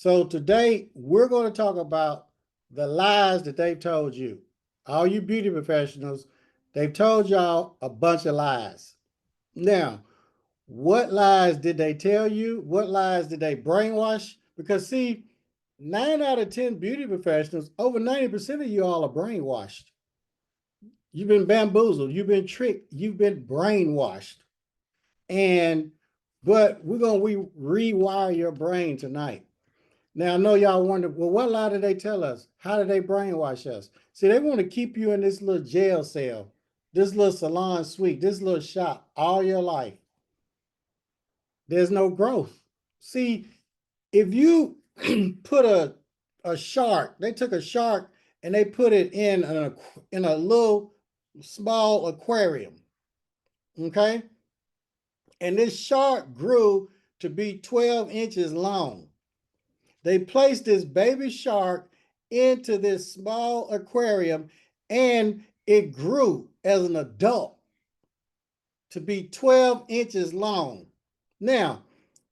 So today we're going to talk about the lies that they've told you. All you beauty professionals, they've told y'all a bunch of lies. Now, what lies did they tell you? What lies did they brainwash? Because see, 9 out of 10 beauty professionals, over 90% of you all are brainwashed. You've been bamboozled, you've been tricked, you've been brainwashed. But we're going to rewire your brain tonight. Now, I know y'all wonder, well, what lie did they tell us? How did they brainwash us? See, they want to keep you in this little jail cell, this little salon suite, this little shop all your life. There's no growth. See, if you put a shark, they took a shark and they put it in a little small aquarium, okay? And this shark grew to be 12 inches long. They placed this baby shark into this small aquarium and it grew as an adult to be 12 inches long. Now,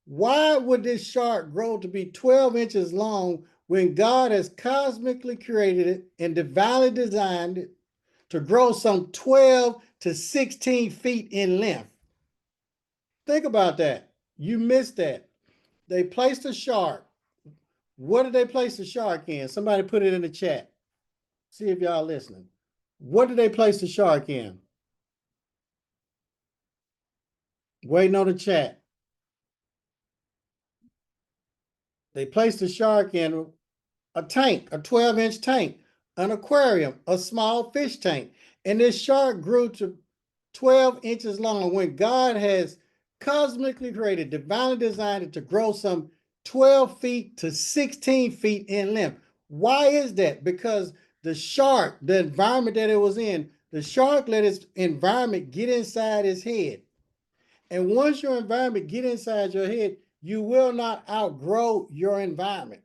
why would this shark grow to be 12 inches long when God has cosmically created it and divinely designed it to grow some 12 to 16 feet in length? Think about that. You missed that. They placed a shark. What did they place the shark in? Somebody put it in the chat. See if y'all listening. What did they place the shark in? Waiting on the chat. They placed the shark in a tank, a 12-inch tank, an aquarium, a small fish tank. And this shark grew to 12 inches long when God has cosmically created, divinely designed it to grow some 12 feet to 16 feet in length. Why is that? Because the shark, the environment that it was in, the shark let its environment get inside his head. And once your environment get inside your head, you will not outgrow your environment.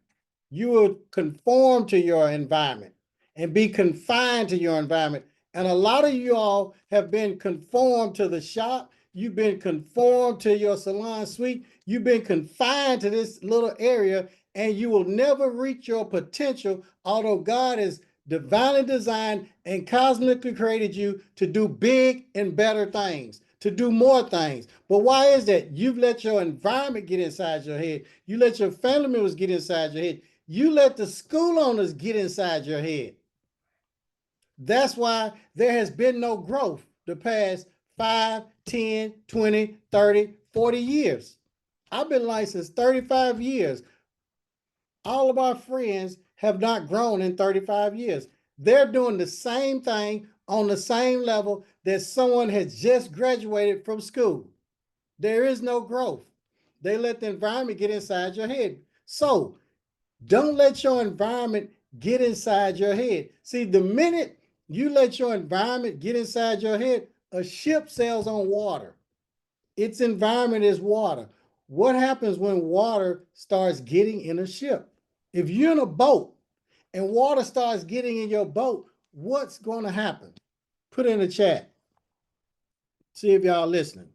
You will conform to your environment and be confined to your environment. And a lot of you all have been conformed to the shop. You've been conformed to your salon suite. You've been confined to this little area, and you will never reach your potential, although God has divinely designed and cosmically created you to do big and better things, to do more things. But why is that? You've let your environment get inside your head. You let your family members get inside your head. You let the school owners get inside your head. That's why there has been no growth the past 5, 10, 20, 30, 40 years. I've been licensed 35 years. All of our friends have not grown in 35 years. They're doing the same thing on the same level that someone has just graduated from school. There is no growth. They let the environment get inside your head. So don't let your environment get inside your head. See, the minute you let your environment get inside your head, a ship sails on water. Its environment is water. What happens when water starts getting in a ship? If you're in a boat and water starts getting in your boat, what's going to happen? Put it in the chat. See if y'all listening.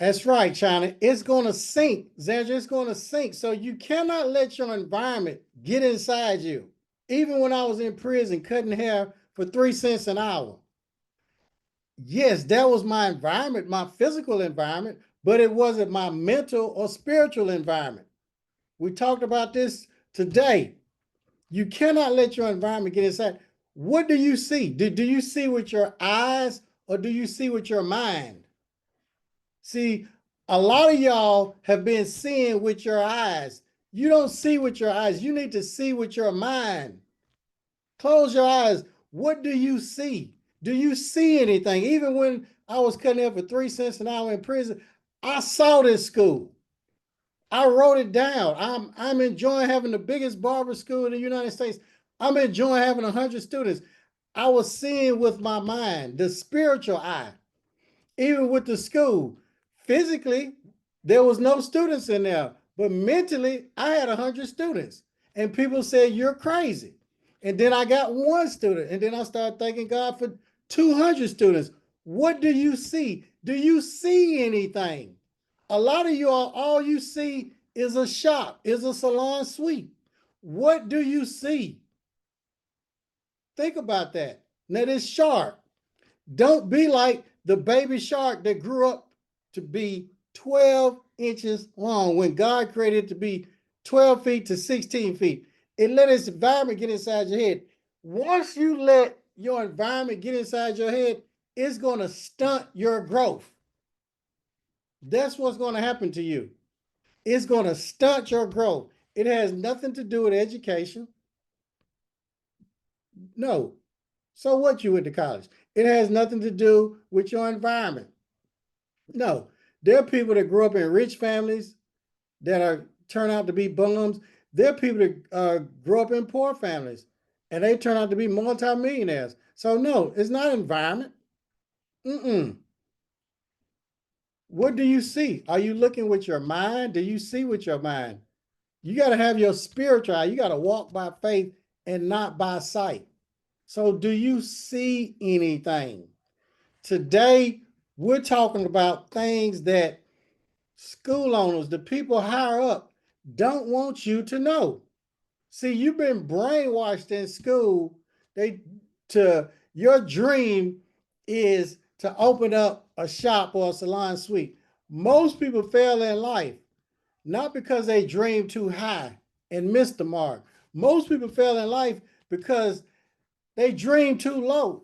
That's right, China. It's going to sink. Zandra, it's going to sink. So you cannot let your environment get inside you. Even when I was in prison cutting hair for 3 cents an hour. Yes, that was my environment, my physical environment, but it wasn't my mental or spiritual environment. We talked about this today. You cannot let your environment get inside. What do you see? Do you see with your eyes or do you see with your mind? See, a lot of y'all have been seeing with your eyes. You don't see with your eyes. You need to see with your mind. Close your eyes. What do you see? Do you see anything? Even when I was cutting hair for 3 cents an hour in prison, I saw this school. I wrote it down. I'm enjoying having the biggest barber school in the United States. I'm enjoying having 100 students. I was seeing with my mind, the spiritual eye, even with the school. Physically, there was no students in there, but mentally, I had 100 students. And people said, you're crazy. And then I got 1 student. And then I started thanking God for 200 students. What do you see? Do you see anything? A lot of you all you see is a shop, is a salon suite. What do you see? Think about that. Now, this shark, don't be like the baby shark that grew up to be 12 inches long when God created it to be 12 feet to 16 feet. It let its environment get inside your head. Once you let your environment get inside your head, it's going to stunt your growth. That's what's going to happen to you. It's going to stunt your growth. It has nothing to do with education. No. So what, you went to college? It has nothing to do with your environment. No. There are people that grew up in rich families that turn out to be bums. There are people that grew up in poor families and they turn out to be multimillionaires. So no, it's not environment. Mm-mm. What do you see? Are you looking with your mind? Do you see with your mind? You got to have your spiritual eye. You got to walk by faith and not by sight. So do you see anything? Today, we're talking about things that school owners, the people higher up, don't want you to know. See, you've been brainwashed in school. Your dream is to open up a shop or a salon suite. Most people fail in life, not because they dream too high and missed the mark. Most people fail in life because they dream too low.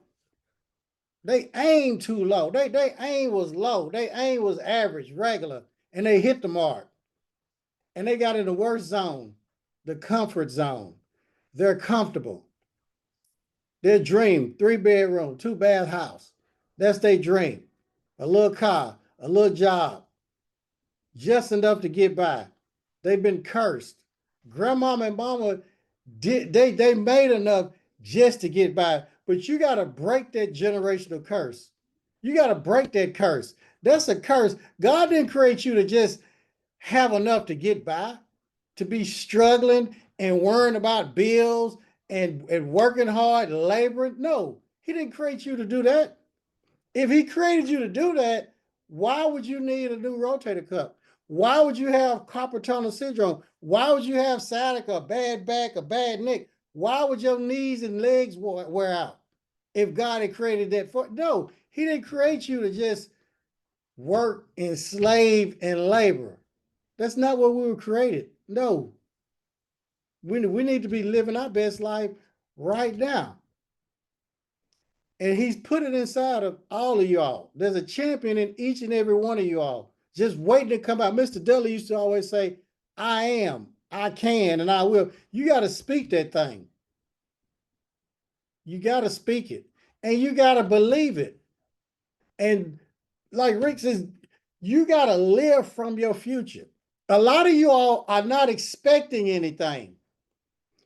They aim too low. They aim was low. They aim was average, regular, and they hit the mark. And they got in the worst zone, the comfort zone. They're comfortable. Their dream, 3-bedroom, 2-bath house. That's their dream. A little car, a little job, just enough to get by. They've been cursed. Grandmama and mama they made enough just to get by. But you got to break that generational curse. You got to break that curse. That's a curse. God didn't create you to just have enough to get by, to be struggling and worrying about bills and working hard, laboring. No, he didn't create you to do that. If he created you to do that, why would you need a new rotator cuff? Why would you have carpal tunnel syndrome? Why would you have sciatica, a bad back, a bad neck? Why would your knees and legs wear out if God had created that for? No, he didn't create you to just work and slave and labor. That's not what we were created. No, we need to be living our best life right now. And he's put it inside of all of y'all. There's a champion in each and every one of y'all, just waiting to come out. Mr. Dudley used to always say, I am, I can, and I will. You got to speak that thing. You got to speak it. And you got to believe it. And like Rick says, you got to live from your future. A lot of you all are not expecting anything.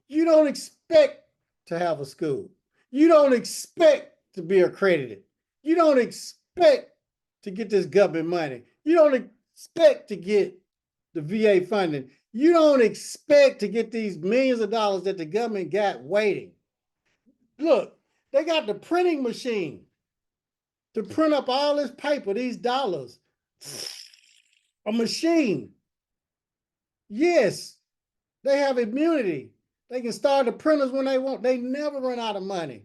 You don't expect to have a school. You don't expect to be accredited. You don't expect to get this government money. You don't expect to get the VA funding. You don't expect to get these millions of dollars that the government got waiting. Look, they got the printing machine to print up all this paper, these dollars. A machine. Yes, they have immunity. They can start the printers when they want. They never run out of money.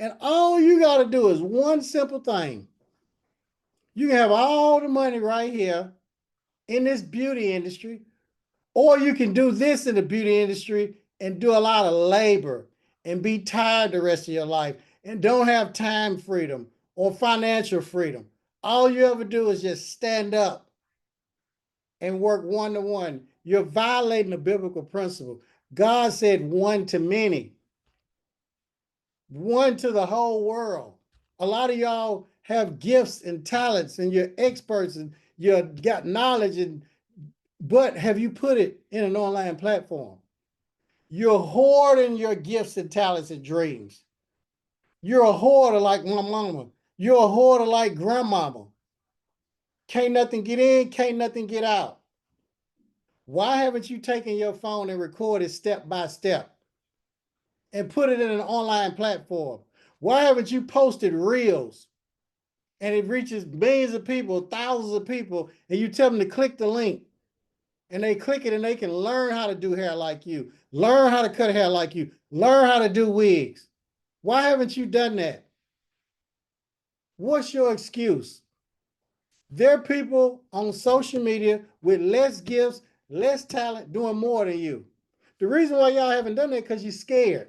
And all you got to do is one simple thing. You can have all the money right here in this beauty industry, or you can do this in the beauty industry and do a lot of labor and be tired the rest of your life and don't have time freedom or financial freedom. All you ever do is just stand up and work one-to-one. You're violating the biblical principle. God said one to many, one to the whole world. A lot of y'all have gifts and talents and you're experts and you got knowledge, but have you put it in an online platform? You're hoarding your gifts and talents and dreams. You're a hoarder like my mama. You're a hoarder like grandmama. Can't nothing get in, can't nothing get out. Why haven't you taken your phone and recorded step by step and put it in an online platform? Why haven't you posted reels and it reaches millions of people, thousands of people, and you tell them to click the link, and they click it and they can learn how to do hair like you, learn how to cut hair like you, learn how to do wigs. Why haven't you done that? What's your excuse? There are people on social media with less gifts, less talent, doing more than you. The reason why y'all haven't done that because you're scared.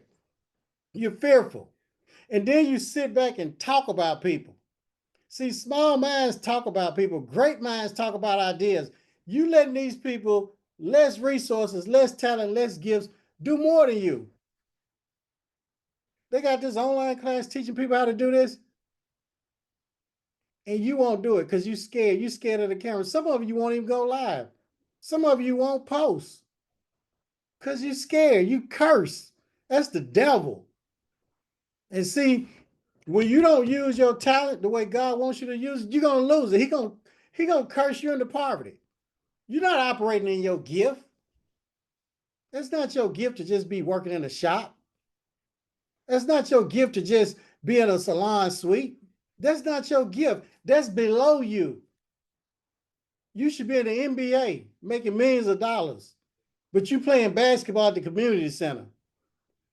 You're fearful. And then you sit back and talk about people. See, small minds talk about people. Great minds talk about ideas. You letting these people, less resources, less talent, less gifts, do more than you. They got this online class teaching people how to do this, and you won't do it because you're scared. You're scared of the camera. Some of you won't even go live. Some of you won't post because you're scared. You curse. That's the devil. And see, when you don't use your talent the way God wants you to use it, you're gonna lose it. He gonna curse you into poverty. You're not operating in your gift. It's not your gift to just be working in a shop. That's not your gift to just be in a salon suite. That's not your gift. That's below you. You should be in the NBA making millions of dollars, but you playing basketball at the community center.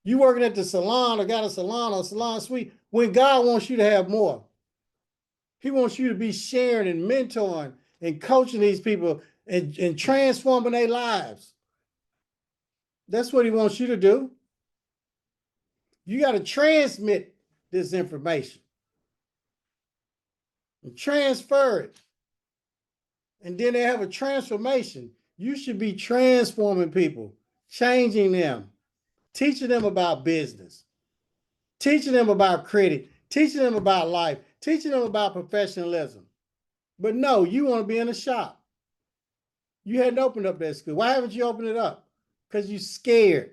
You working at the salon or got a salon or salon suite when God wants you to have more. He wants you to be sharing and mentoring and coaching these people and transforming their lives. That's what he wants you to do. You got to transmit this information and transfer it. And then they have a transformation. You should be transforming people, changing them, teaching them about business, teaching them about credit, teaching them about life, teaching them about professionalism. But no, you want to be in a shop. You hadn't opened up that school. Why haven't you opened it up? Because you're scared.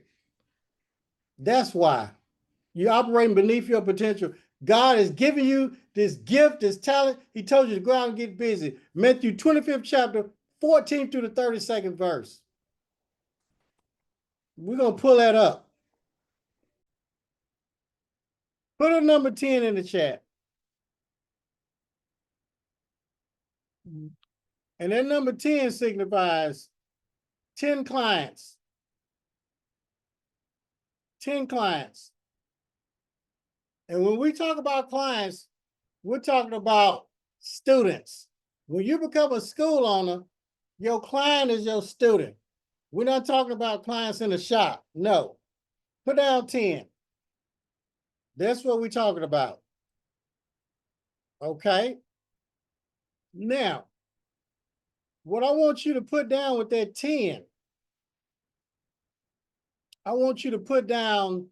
That's why. You're operating beneath your potential. God has given you this gift, this talent. He told you to go out and get busy. Matthew 25th chapter, 14th through the 32nd verse. We're going to pull that up. Put a number 10 in the chat. And that number 10 signifies 10 clients. 10 clients. And when we talk about clients, we're talking about students. When you become a school owner, your client is your student. We're not talking about clients in the shop. No. Put down 10. That's what we're talking about. Okay? Now, what I want you to put down with that 10, I want you to put down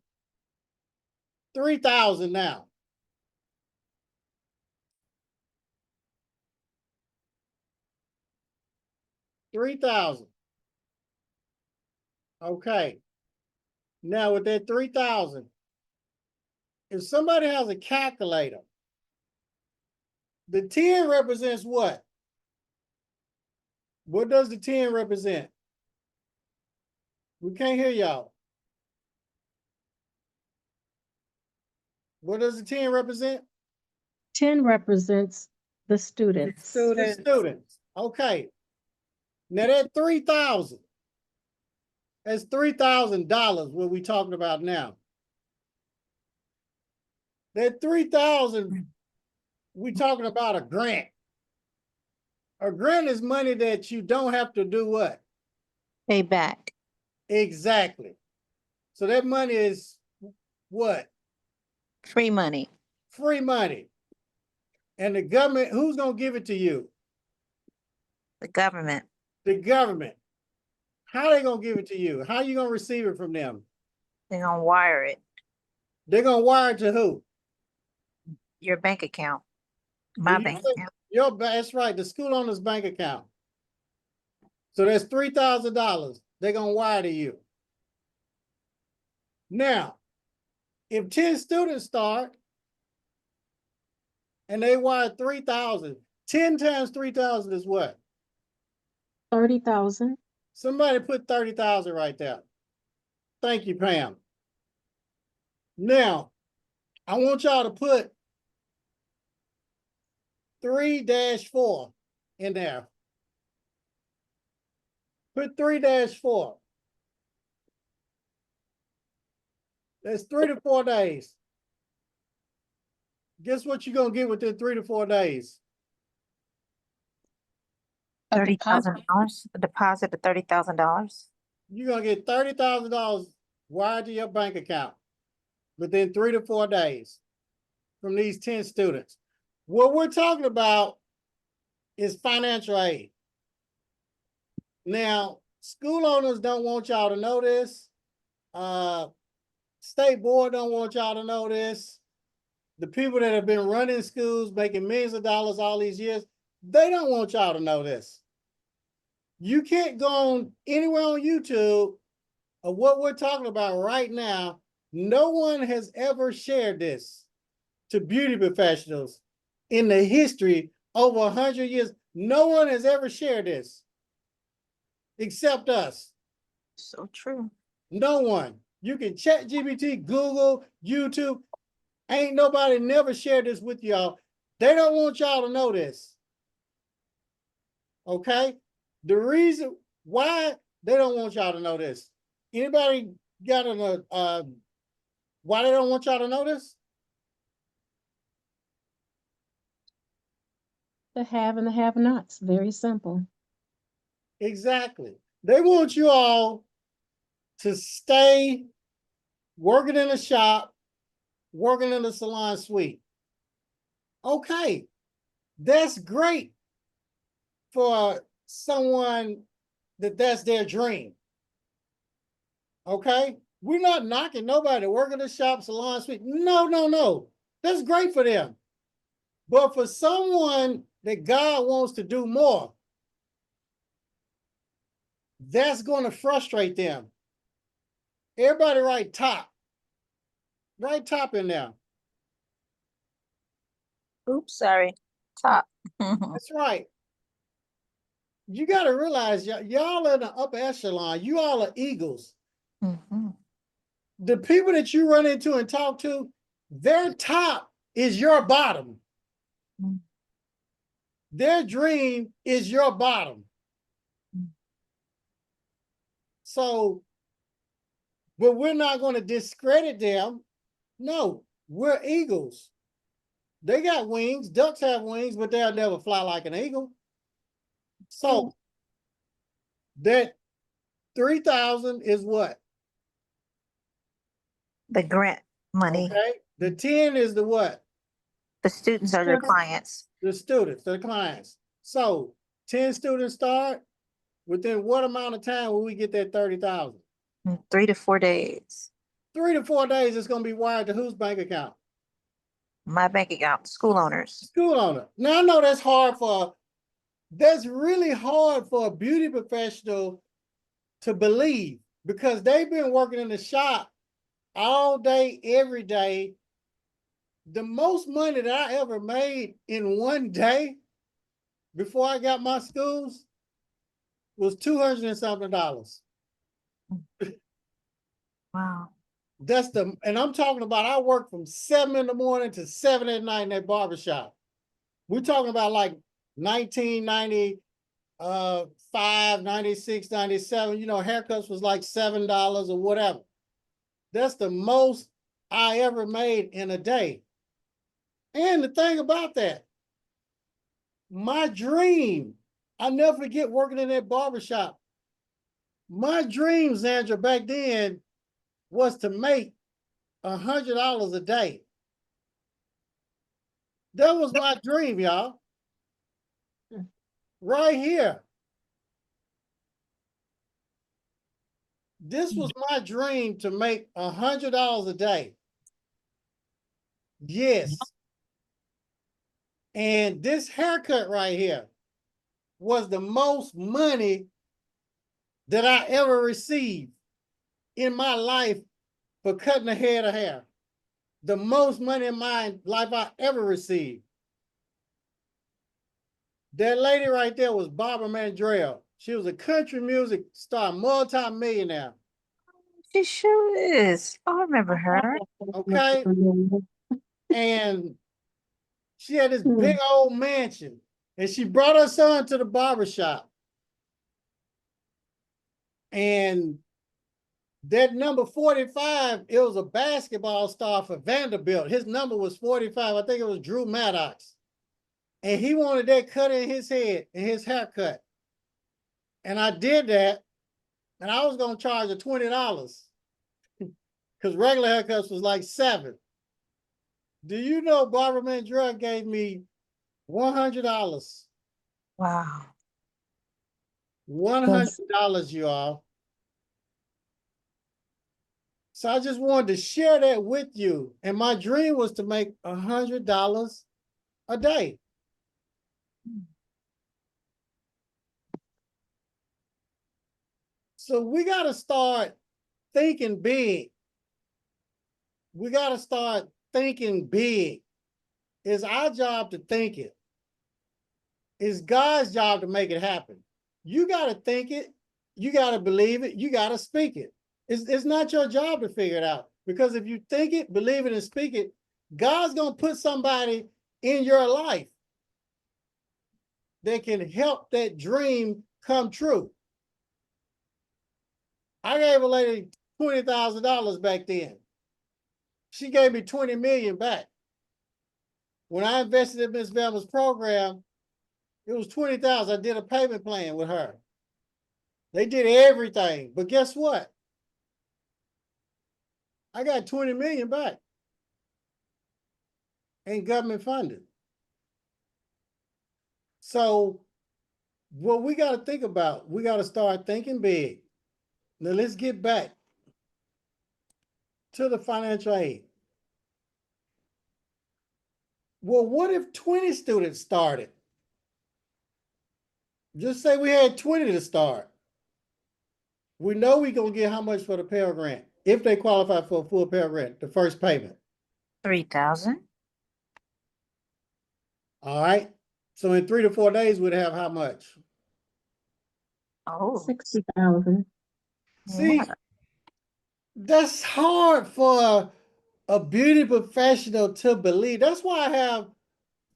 3,000 now. 3,000. Okay. Now with that 3,000, if somebody has a calculator, the 10 represents what? What does the 10 represent? We can't hear y'all. What does the 10 represent? 10 represents the students. The students. Okay. Now that 3,000, that's $3,000 what we talking about now. That 3,000, we talking about a grant. A grant is money that you don't have to do what? Pay back. Exactly. So that money is what? Free money. Free money. And the government, who's going to give it to you? The government. The government. How they going to give it to you? How are you going to receive it from them? They're going to wire it. They're going to wire it to who? Your bank account. My bank account. That's right, the school owner's bank account. So that's $3,000 they're going to wire to you. Now, if 10 students start and they wire 3,000, 10 times 3,000 is what? 30,000. Somebody put 30,000 right there. Thank you, Pam. Now, I want y'all to put 3-4 in there. Put 3-4. That's 3 to 4 days. Guess what you're gonna get within 3 to 4 days? $30,000. A deposit of $30,000. You're gonna get $30,000 wired to your bank account within 3 to 4 days from these 10 students. What we're talking about is financial aid. Now, school owners don't want y'all to know this. State board don't want y'all to know this. The people that have been running schools, making millions of dollars all these years, they don't want y'all to know this. You can't go on anywhere on YouTube of what we're talking about right now. No one has ever shared this to beauty professionals in the history over 100 years. No one has ever shared this except us. So true. No one. You can chat GPT, Google, YouTube. Ain't nobody never shared this with y'all. They don't want y'all to know this. Okay? The reason why they don't want y'all to know this. Anybody got why they don't want y'all to know this? The have and the have-nots. Very simple. Exactly. They want you all to stay working in a shop, working in a salon suite. Okay, that's great for someone that's their dream. Okay, we're not knocking nobody to work in a shop, salon suite. No. That's great for them. But for someone that God wants to do more, that's going to frustrate them. Everybody write top. Write top in there. Oops, sorry. Top. That's right. You got to realize y'all in the upper echelon. You all are eagles. Mm-hmm. The people that you run into and talk to, their top is your bottom. Mm-hmm. Their dream is your bottom. So, but we're not going to discredit them. No, we're eagles. They got wings. Ducks have wings, but they'll never fly like an eagle. So that 3,000 is what? The grant money. Okay. The 10 is the what? The students are their clients. The students, the clients. So 10 students start. Within what amount of time will we get that 30,000? 3 to 4 days. 3 to 4 days, it's going to be wired to whose bank account? My bank account, school owners. School owner. Now I know that's really hard for a beauty professional to believe, because they've been working in the shop all day, every day. The most money that I ever made in one day before I got my schools was $200 and something. Wow. And I'm talking about, I work from 7 in the morning to 7 at night in that barbershop. We're talking about like 1995, 96, 97, haircuts was like $7 or whatever. That's the most I ever made in a day. And the thing about that, my dream, I'll never forget working in that barbershop. My dream, Zandra, back then was to make $100 a day. That was my dream, y'all. Right here. This was my dream, to make $100 a day. Yes. And this haircut right here was the most money that I ever received in my life for cutting a head of hair. The most money in my life I ever received. That lady right there was Barber Mandrell. She was a country music star, multi-millionaire. She sure is. I remember her. Okay. And She had this big old mansion, and she brought her son to the barber shop. And that number 45, it was a basketball star for Vanderbilt. His number was 45. I think it was Drew Maddox. And he wanted that cut in his head and his haircut. And I did that. And I was going to charge her $20 because regular haircuts was like $7. Do you know Barber Mandrell gave me $100? Wow. $100, you all. So I just wanted to share that with you. And my dream was to make $100 a day. So we got to start thinking big. We got to start thinking big. It's our job to think it. It's God's job to make it happen. You got to think it. You got to believe it. You got to speak it. It's not your job to figure it out. Because if you think it, believe it, and speak it, God's going to put somebody in your life that can help that dream come true. I gave a lady $20,000 back then. She gave me $20 million back. When I invested in Miss Velma's program, it was $20,000. I did a payment plan with her. They did everything, but guess what? I got $20 million back. Ain't government funded. So what we got to think about, we got to start thinking big. Now let's get back to the financial aid. Well, what if 20 students started? Just say we had 20 to start. We know we're going to get how much for the Pell Grant if they qualify for a full Pell Grant, the first payment. 3,000. All right. So in 3 to 4 days, we'd have how much? Oh, 60,000. See, yeah. that's hard for a beauty professional to believe. That's why I have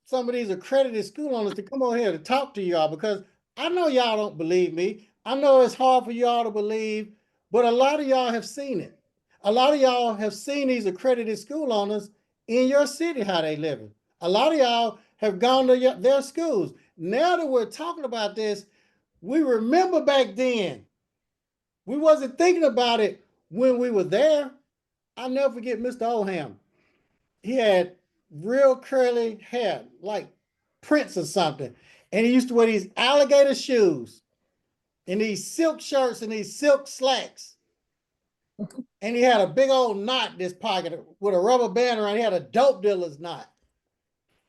some of these accredited school owners to come over here to talk to y'all, because I know y'all don't believe me. I know it's hard for y'all to believe, but a lot of y'all have seen it. A lot of y'all have seen these accredited school owners in your city, how they living. A lot of y'all have gone to their schools. Now that we're talking about this, we remember back then. We wasn't thinking about it when we were there. I'll never forget Mr. Oldham. He had real curly hair, like Prince or something. And he used to wear these alligator shoes and these silk shirts and these silk slacks. And he had a big old knot in his pocket with a rubber band around. He had a dope dealer's knot.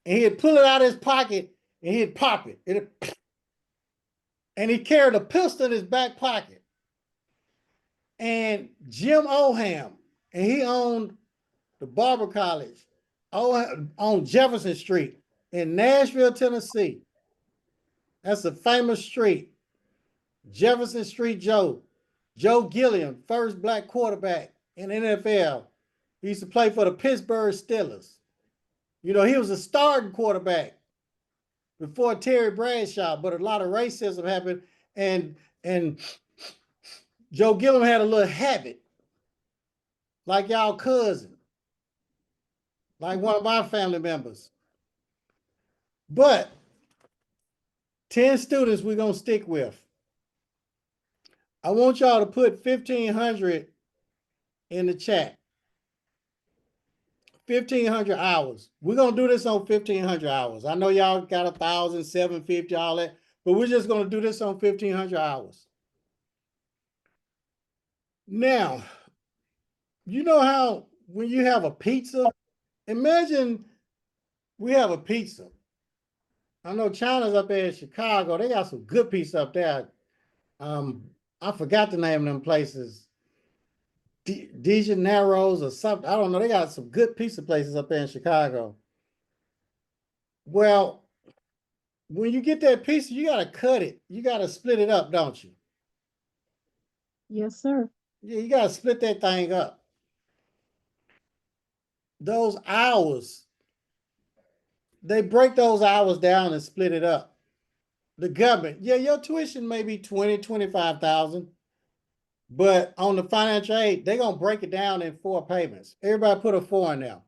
And he'd pull it out of his pocket and he'd pop it. And he carried a pistol in his back pocket. And Jim Oldham, and he owned the Barber College on Jefferson Street in Nashville, Tennessee. That's a famous street. Jefferson Street Joe. Joe Gilliam, first black quarterback in the NFL. He used to play for the Pittsburgh Steelers. You know, he was a starting quarterback before Terry Bradshaw, but a lot of racism happened, and Joe Gilliam had a little habit, like y'all cousin, like one of my family members. But 10 students we're going to stick with. I want y'all to put 1,500 in the chat. 1,500 hours. We're going to do this on 1,500 hours. I know y'all got 1,750, all that, but we're just going to do this on 1,500 hours. Now, you know how when you have a pizza, imagine we have a pizza. I know China's up there in Chicago. They got some good pizza up there. I forgot the name of them places. Narrows or something. I don't know. They got some good pizza places up there in Chicago. Well, when you get that pizza, you got to cut it. You got to split it up, don't you? Yes, sir. Yeah, you got to split that thing up. Those hours they break those hours down and split it up. The government, yeah, your tuition may be 20, 25,000, but on the financial aid, they're gonna break it down in 4 payments. Everybody put a 4 in there.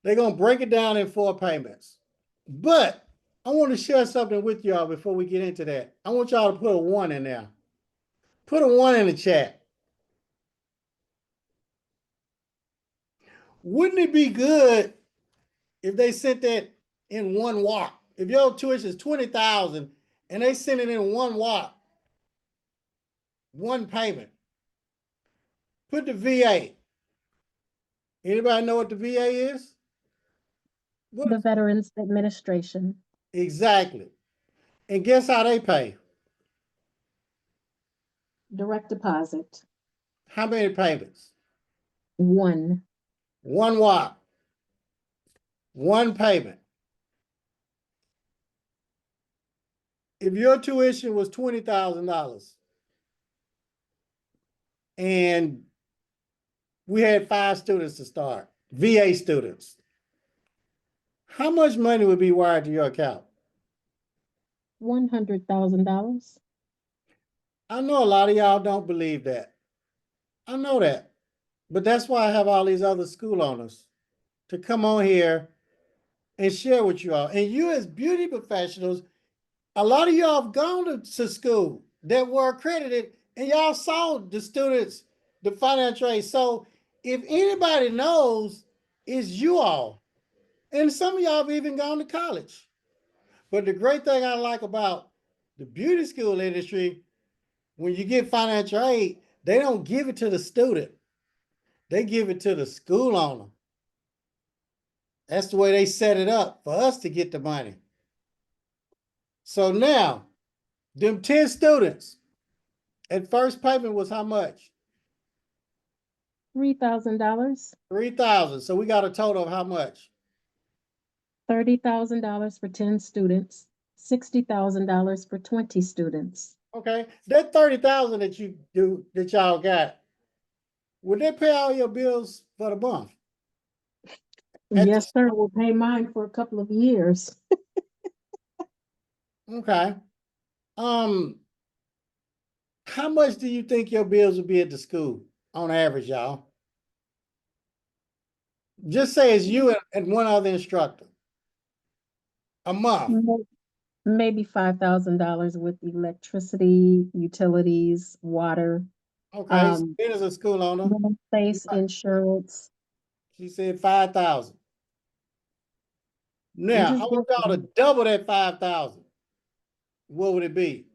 They're gonna break it down in 4 payments. But I want to share something with y'all before we get into that. I want y'all to put a 1 in there. Put a 1 in the chat. Wouldn't it be good if they sent that in one walk? If your tuition is 20,000 and they send it in one walk, one payment. Put the VA. Anybody know what the VA is? What? The Veterans Administration. Exactly. And guess how they pay? Direct deposit. How many payments? 1. One walk. One payment. If your tuition was $20,000 and we had 5 students to start, VA students, how much money would be wired to your account? $100,000. I know a lot of y'all don't believe that. I know that. But that's why I have all these other school owners to come on here and share with you all. And you as beauty professionals, a lot of y'all have gone to school that were accredited and y'all saw the students, the financial aid. So if anybody knows, it's you all. And some of y'all have even gone to college. But the great thing I like about the beauty school industry, when you get financial aid, they don't give it to the student. They give it to the school owner. That's the way they set it up for us to get the money. So now, them 10 students, at first payment was how much? $3,000. 3,000. So we got a total of how much? $30,000 for 10 students. $60,000 for 20 students. Okay, that 30,000 that y'all got, would that pay all your bills for the month? Yes, sir. Will pay mine for a couple of years. Okay. How much do you think your bills would be at the school on average, y'all? Just say it's you and one other instructor. A month. Maybe $5,000 with electricity, utilities, water. Okay, so it is a school owner. Space insurance. She said 5,000. Now, I want y'all to double that 5,000. What would it be?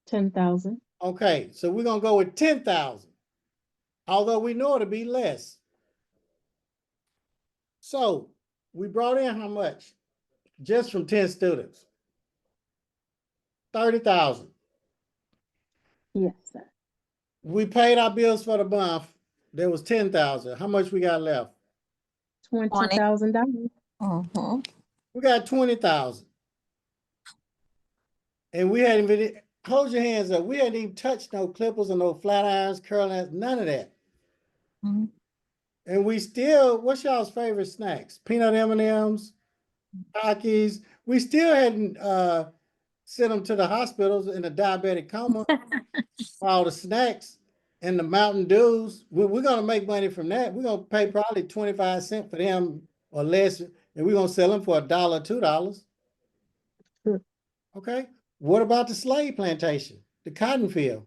10,000. Okay, so we're gonna go with 10,000. Although we know it'll be less. So we brought in how much? Just from 10 students. 30,000. Yes, sir. We paid our bills for the month. There was 10,000. How much we got left? $20,000. Mm-hmm. We got 20,000. And we hadn't even, hold your hands up. We hadn't even touched no clippers or no flat irons, curl irons, none of that. Mm-hmm. And we still, what's y'all's favorite snacks? Peanut M&Ms, Takis. We still hadn't sent them to the hospitals in a diabetic coma for all the snacks and the Mountain Dews. We're going to make money from that. We're going to pay probably 25 cents for them or less, and we're going to sell them for $1, $2. Sure. Okay. What about the slave plantation, the cotton field?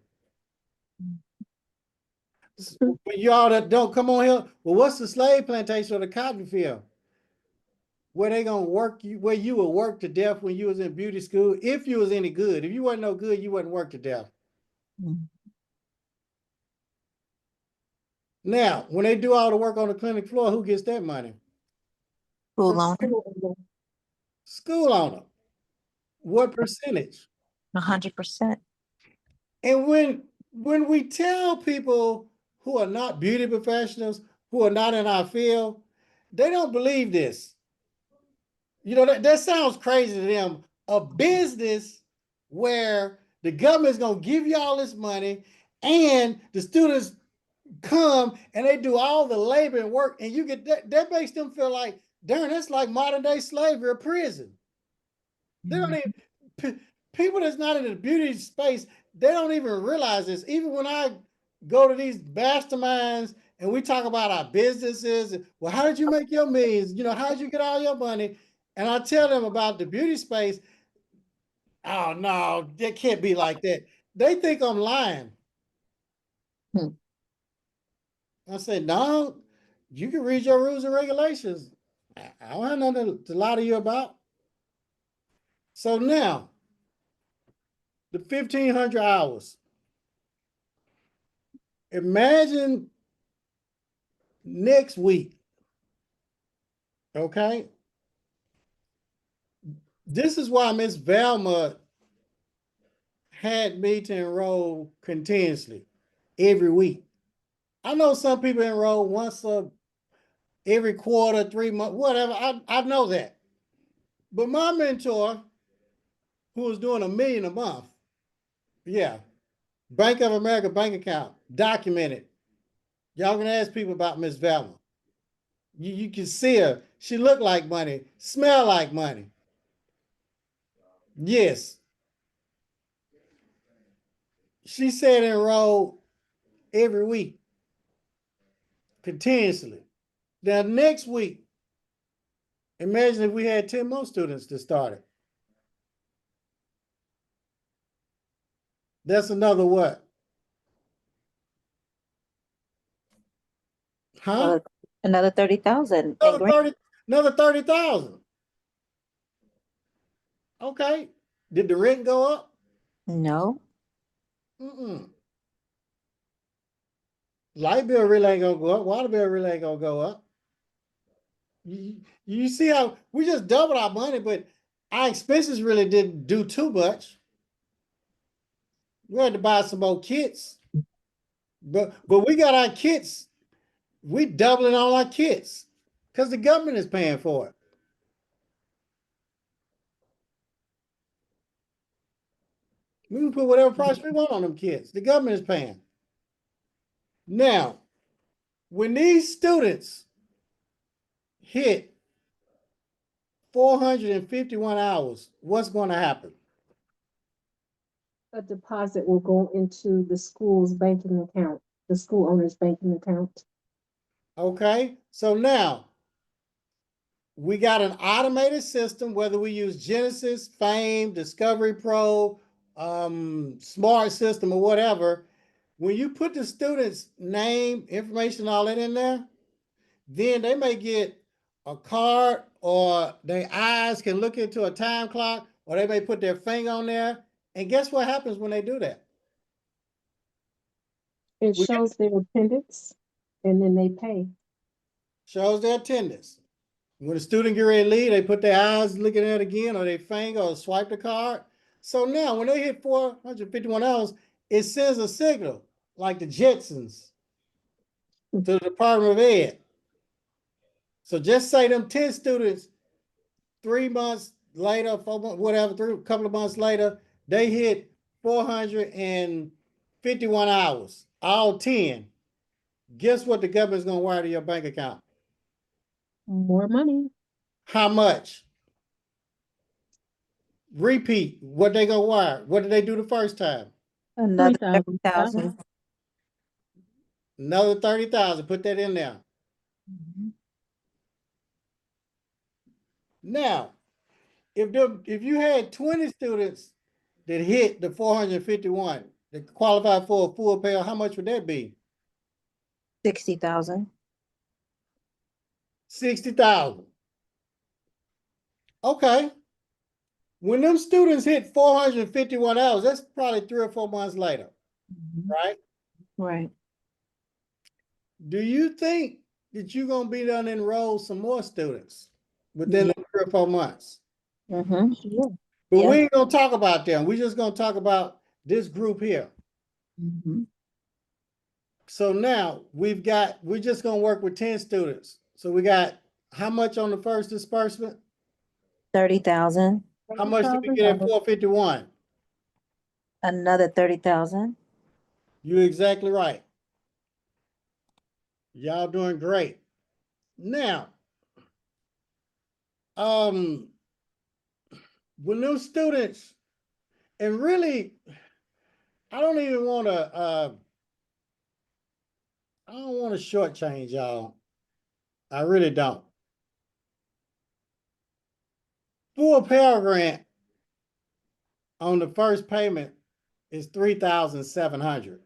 For y'all that don't come on here, well, what's the slave plantation or the cotton field? Where they gonna work you, where you would work to death when you was in beauty school, if you was any good. If you wasn't no good, you wouldn't work to death. Mm-hmm. Now, when they do all the work on the clinic floor, who gets that money? School owner. School owner. What percentage? 100%. And when we tell people who are not beauty professionals, who are not in our field, they don't believe this. You know, that sounds crazy to them. A business where the government's gonna give you all this money and the students come and they do all the labor and work, and you get that makes them feel like, darn, that's like modern day slavery or prison. They don't even people that's not in the beauty space, they don't even realize this. Even when I go to these masterminds and we talk about our businesses, well, how did you make your millions? You know, how did you get all your money? And I tell them about the beauty space. Oh no, it can't be like that. They think I'm lying. Hmm. I said, no, you can read your rules and regulations. I don't have nothing to lie to you about. So now, the 1,500 hours. Imagine next week, okay? This is why Miss Velma had me to enroll continuously every week. I know some people enroll once every quarter, 3 months, whatever. I know that. But my mentor, who was doing $1 million a month, yeah, Bank of America bank account, documented. Y'all can ask people about Miss Velma. You can see her. She looked like money, smell like money. Yes. She said enroll every week, continuously. Now, next week, imagine if we had 10 more students that started. That's another what? Huh? Another 30,000. Another 30, another 30,000. Okay. Did the rent go up? No. Mm-mm. Light bill really ain't gonna go up. Water bill really ain't gonna go up. You see how we just doubled our money, but our expenses really didn't do too much. We had to buy some more kits, but we got our kits. We doubling all our kits because the government is paying for it. We can put whatever price we want on them kits. The government is paying. Now, when these students hit 451 hours, what's going to happen? A deposit will go into the school's banking account, the school owner's banking account. Okay, so now we got an automated system, whether we use Genesis, Fame, Discovery Pro, Smart System, or whatever. When you put the student's name, information, all that in there, then they may get a card, or their eyes can look into a time clock, or they may put their finger on there. And guess what happens when they do that? It We shows their attendance and then they pay. shows their attendance. When a student get ready to leave, they put their eyes looking at it again, or their finger, or swipe the card. So now when they hit 451 hours, it sends a signal like the Jetsons to the Department of Ed. So just say them 10 students, 3 months later, 4 months, whatever, a couple of months later, they hit 451 hours, all 10. Guess what the government's gonna wire to your bank account? More money. How much? Repeat what they gonna wire. What did they do the first time? Another 3,000. 30,000. Another 30,000. Put that in there. Now, if you had 20 students that hit the 451 that qualified for a full pay, how much would that be? 60,000. 60,000. Okay. When them students hit 451 hours, that's probably 3 or 4 months later, right? Right. Do you think that you're gonna be done enroll some more students within the 3 or 4 months? Mm-hmm. Yeah. But Yeah. we ain't gonna talk about them. We're just gonna talk about this group here. Mm-hmm. So now we're just gonna work with 10 students. So we got how much on the first disbursement? 30,000. How much did we get at 451? Another 30,000. You're exactly right. Y'all doing great. Now, with new students, and really, I don't even want to, I don't want to shortchange y'all. I really don't. Full Pell Grant on the first payment is 3,700.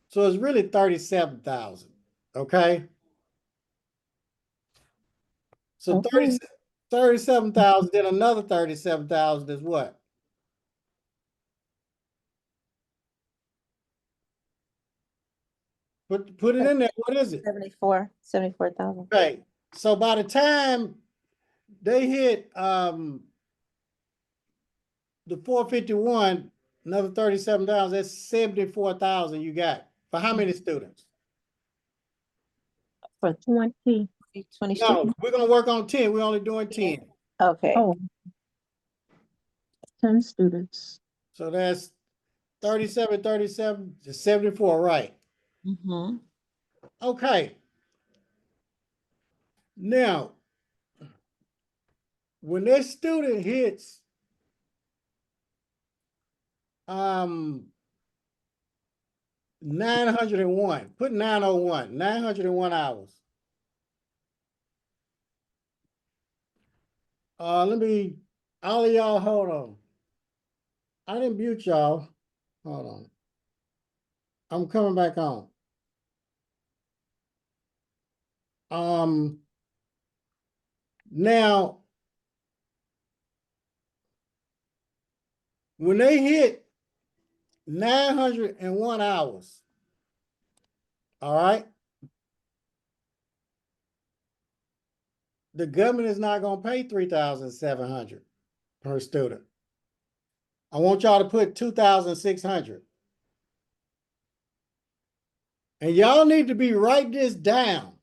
So it's really 37,000. Okay. So Okay. 37,000, then another 37,000 is what? Put it in there. What is it? 74,000. Okay. So by the time they hit the 451, another 37,000, that's 74,000 you got. For how many students? For 20. 20 No, students. we're gonna work on 10. We're only doing 10. Okay. Oh, 10 students. So that's 37, 37 to 74, right? Mm-hmm. Okay. Now, when this student hits 901, put 901, 901 hours. Let me, all of y'all, hold on. I didn't mute y'all. Hold on. I'm coming back on. Now, when they hit 901 hours, all right, the government is not going to pay 3,700 per student. I want y'all to put 2,600. And y'all need to be write this down.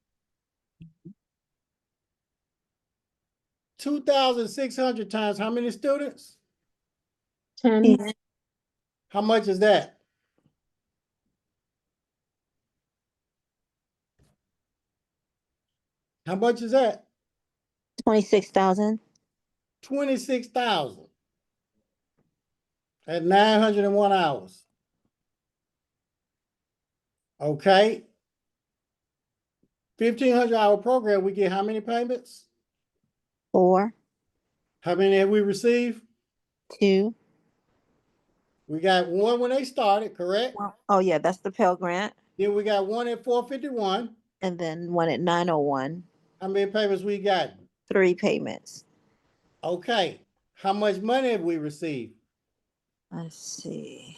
2,600 times how many students? 10. How much is that? How much is that? 26,000. 26,000 at 901 hours. Okay. 1,500-hour program, we get how many payments? 4, How many have we received? 2. We got one when they started, correct? Oh yeah, that's the Pell Grant. Then we got one at 451. And then one at 901. How many payments we got? 3 payments. Okay. How much money have we received? Let's see.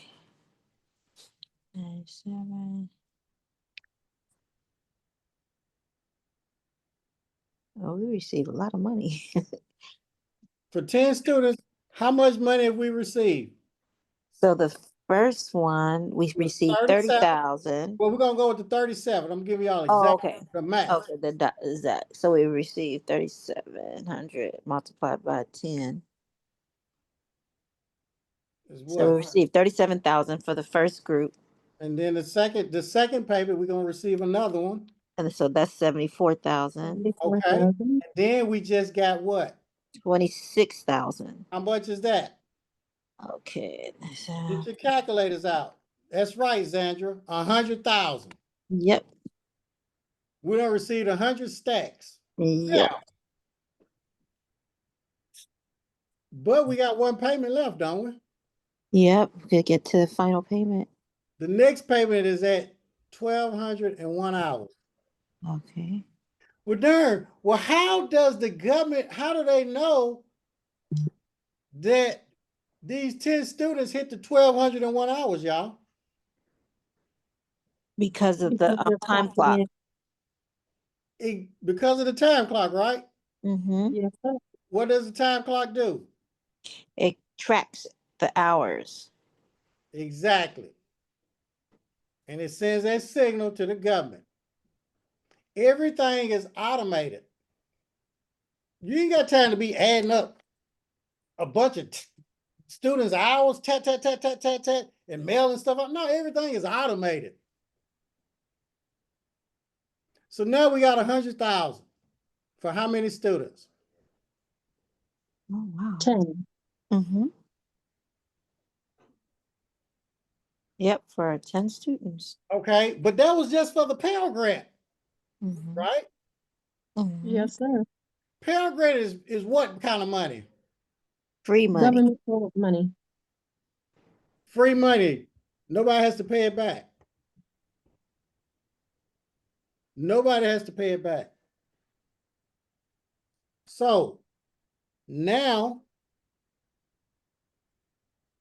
97. Oh, we received a lot of money. For 10 students, how much money have we received? So the first one, we received 37. 30,000. Well, we're going to go with the 37. I'm giving y'all Oh, exactly okay. the math. Okay, is that. So we received 3,700 multiplied by 10. Is So we what? received 37,000 for the first group. And then the second payment, we're going to receive another one. And so that's 74,000. Okay. 24,000. And then we just got what? 26,000. How much is that? Okay. Get your calculators out. That's right, Zandra. 100,000. Yep. We don't receive 100 stacks. Yep. But we got one payment left, don't we? Yep. We could get to the final payment. The next payment is at 1,201 hours. Okay. Well, darn. Well, how does the government, how do they know that these 10 students hit the 1,201 hours, y'all? Because of Because the they're time clocking clock. Because of the time clock, right? Mm-hmm. Yes, sir. What does the time clock do? It tracks the hours. Exactly. And it sends that signal to the government. Everything is automated. You ain't got time to be adding up a bunch of students' hours, tat, tat, tat, tat, tat, tat, and mailing stuff up. No, everything is automated. So now we got 100,000 for how many students? Oh, wow. 10. Mm-hmm. Yep, for 10 students. Okay, but that was just for the Pell Grant, Mm-hmm. right? Mm-hmm. Yes, sir. Pell Grant is what kind of money? Free money. Government forward money. Free money. Nobody has to pay it back. Nobody has to pay it back. So now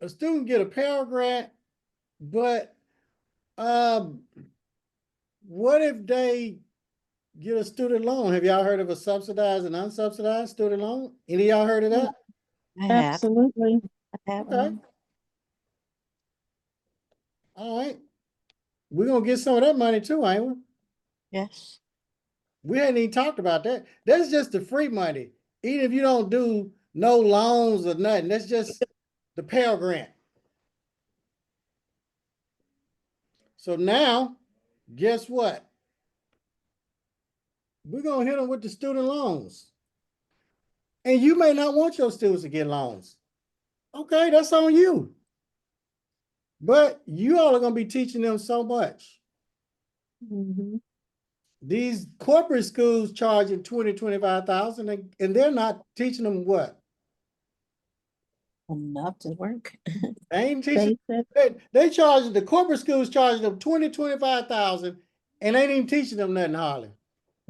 a student get a Pell Grant, but what if they get a student loan? Have y'all heard of a subsidized and unsubsidized student loan? Any of y'all heard of that? I have. Absolutely. I have Okay. one. All right. We're gonna get some of that money too, ain't we? Yes. We hadn't even talked about that. That's just the free money. Even if you don't do no loans or nothing, that's just the Pell Grant. So now, guess what? We're gonna hit them with the student loans. And you may not want your students to get loans. Okay, that's on you. But you all are gonna be teaching them so much. Mm-hmm. These corporate schools charging 20, 25,000, and they're not teaching them what? Enough to work. They ain't teaching. Basic. They charging, the corporate schools charging them 20, 25,000, and they ain't even teaching them nothing hardly.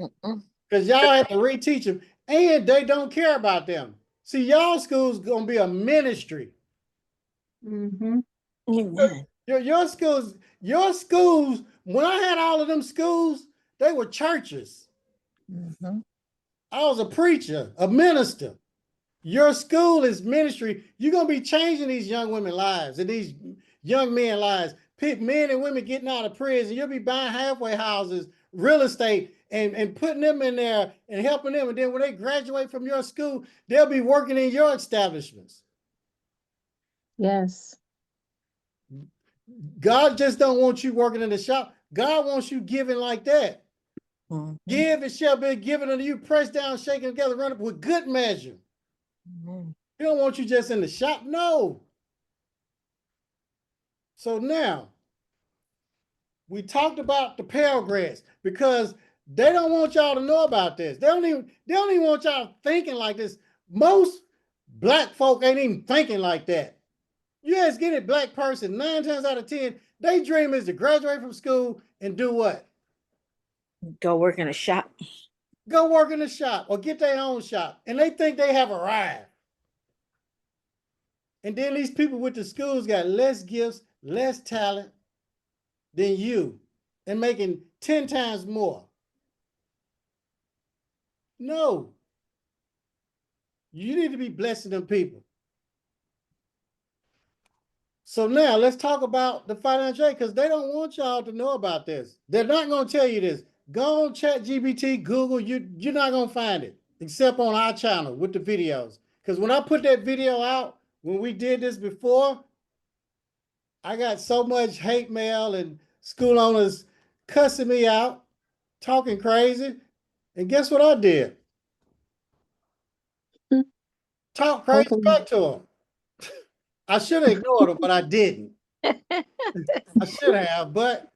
Mm-mm. Because y'all have to reteach them, and they don't care about them. See, y'all schools gonna be a ministry. Mm-hmm. Amen. Your schools, when I had all of them schools, they were churches. Mm-hmm. I was a preacher, a minister. Your school is ministry. You're gonna be changing these young women's lives and these young men's lives. Men and women getting out of prison. You'll be buying halfway houses, real estate, and putting them in there and helping them. And then when they graduate from your school, they'll be working in your establishments. Yes. God just don't want you working in the shop. God wants you giving like that. Mm-hmm. Give, it shall be given unto you, pressed down, shaken together, run up with good measure. Mm-hmm. He don't want you just in the shop. No. So now, we talked about the Pell Grants because they don't want y'all to know about this. They don't even want y'all thinking like this. Most black folk ain't even thinking like that. You ask any black person, 9 times out of 10, they dream is to graduate from school and do what? Go work in a shop. Go work in the shop or get their own shop. And they think they have arrived. And then these people with the schools got less gifts, less talent than you and making 10 times more. No. You need to be blessing them people. So now let's talk about the financial aid because they don't want y'all to know about this. They're not going to tell you this. Go on ChatGPT, Google, you're not going to find it except on our channel with the videos. Because when I put that video out, when we did this before, I got so much hate mail and school owners cussing me out, talking crazy. And guess what I did? Talk crazy Hopefully. back to them. I should have ignored them, but I didn't. I should have, but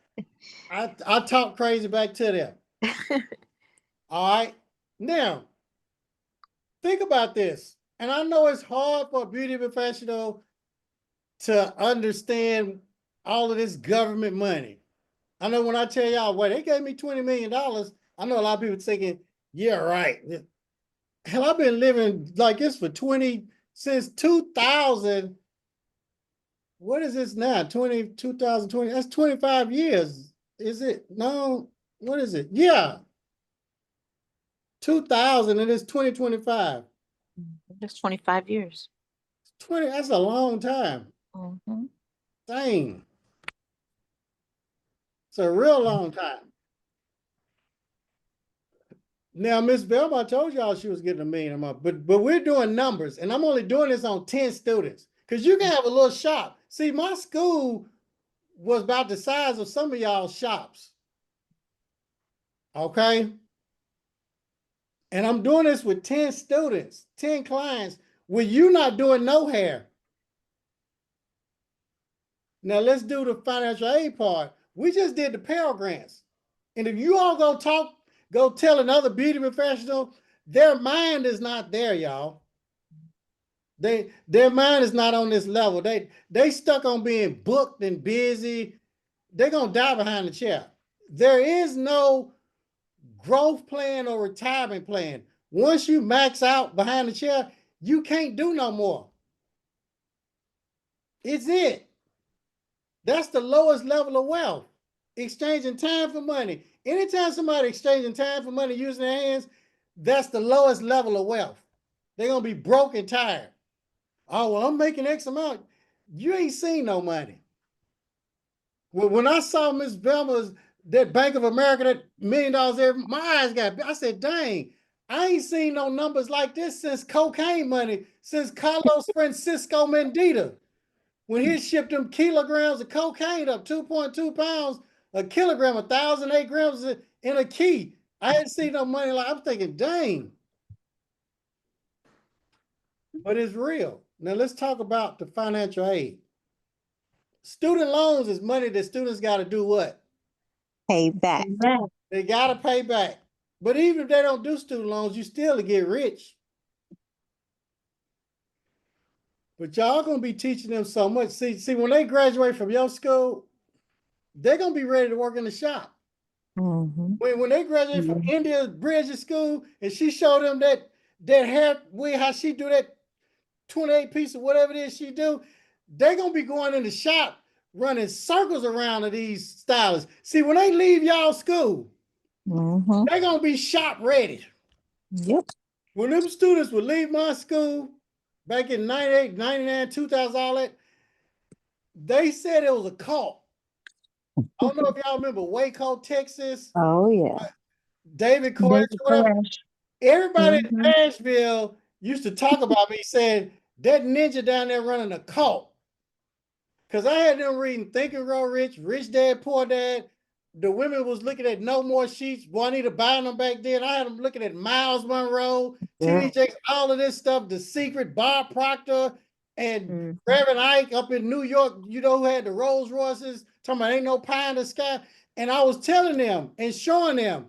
I talk crazy back to them. All right. Now, think about this. And I know it's hard for a beauty professional to understand all of this government money. I know when I tell y'all, well, they gave me $20 million, I know a lot of people thinking, yeah, right. Hell, I've been living like this for since 2000. What is this now? 2020. That's 25 years. Is it? No. What is it? Yeah. 2000 and it's 2025. Just 25 years. 20, that's a long time. Mm-hmm. Dang. It's a real long time. Now, Miss Velma told y'all she was getting $1 million a month, but we're doing numbers, and I'm only doing this on 10 students because you can have a little shop. See, my school was about the size of some of y'all's shops. Okay. And I'm doing this with 10 students, 10 clients, with you not doing no hair. Now let's do the financial aid part. We just did the Pell Grants. And if you all go tell another beauty professional, their mind is not there, y'all. Their mind is not on this level. They stuck on being booked and busy. They're gonna die behind the chair. There is no growth plan or retirement plan. Once you max out behind the chair, you can't do no more. It's it. That's the lowest level of wealth. Exchanging time for money. Anytime somebody exchanging time for money using their hands, that's the lowest level of wealth. They're gonna be broke and tired. Oh, well, I'm making X amount. You ain't seen no money. When I saw Miss Velma's, that Bank of America, that $1 million every, my eyes got big. I said, dang, I ain't seen no numbers like this since cocaine money, since Carlos Francisco Mendita. When he shipped them kilograms of cocaine up 2.2 pounds a kilogram, 1,008 grams in a key. I hadn't seen no money like, I'm thinking, dang. But it's real. Now let's talk about the financial aid. Student loans is money that students got to do what? Pay back. They got to pay back. But even if they don't do student loans, you still get rich. But y'all gonna be teaching them so much. See, when they graduate from your school, they're gonna be ready to work in the shop. Mm-hmm. When they graduate from India Bridges School, and she showed them that hair way, how she do that 28 piece or whatever it is she do, they're gonna be going in the shop running circles around to these stylists. See, when they leave y'all school, they're gonna be shop ready. Yep. When them students would leave my school back in 98, 99, 2000, all that, they said it was a cult. I don't know if y'all remember Waco, Texas, Oh yeah. David Koresh, whatever. Everybody in Nashville used to talk about me saying that ninja down there running a cult. Because I had them reading Think and Grow Rich, Rich Dad, Poor Dad. The women was looking at No More Sheets, Juanita buying them back then. I had them looking at Miles Monroe, TJ, all of this stuff, The Secret, Bob Proctor, and Reverend Ike up in New York, you know, who had the Rolls Royces, talking about ain't no pie in the sky. And I was telling them and showing them,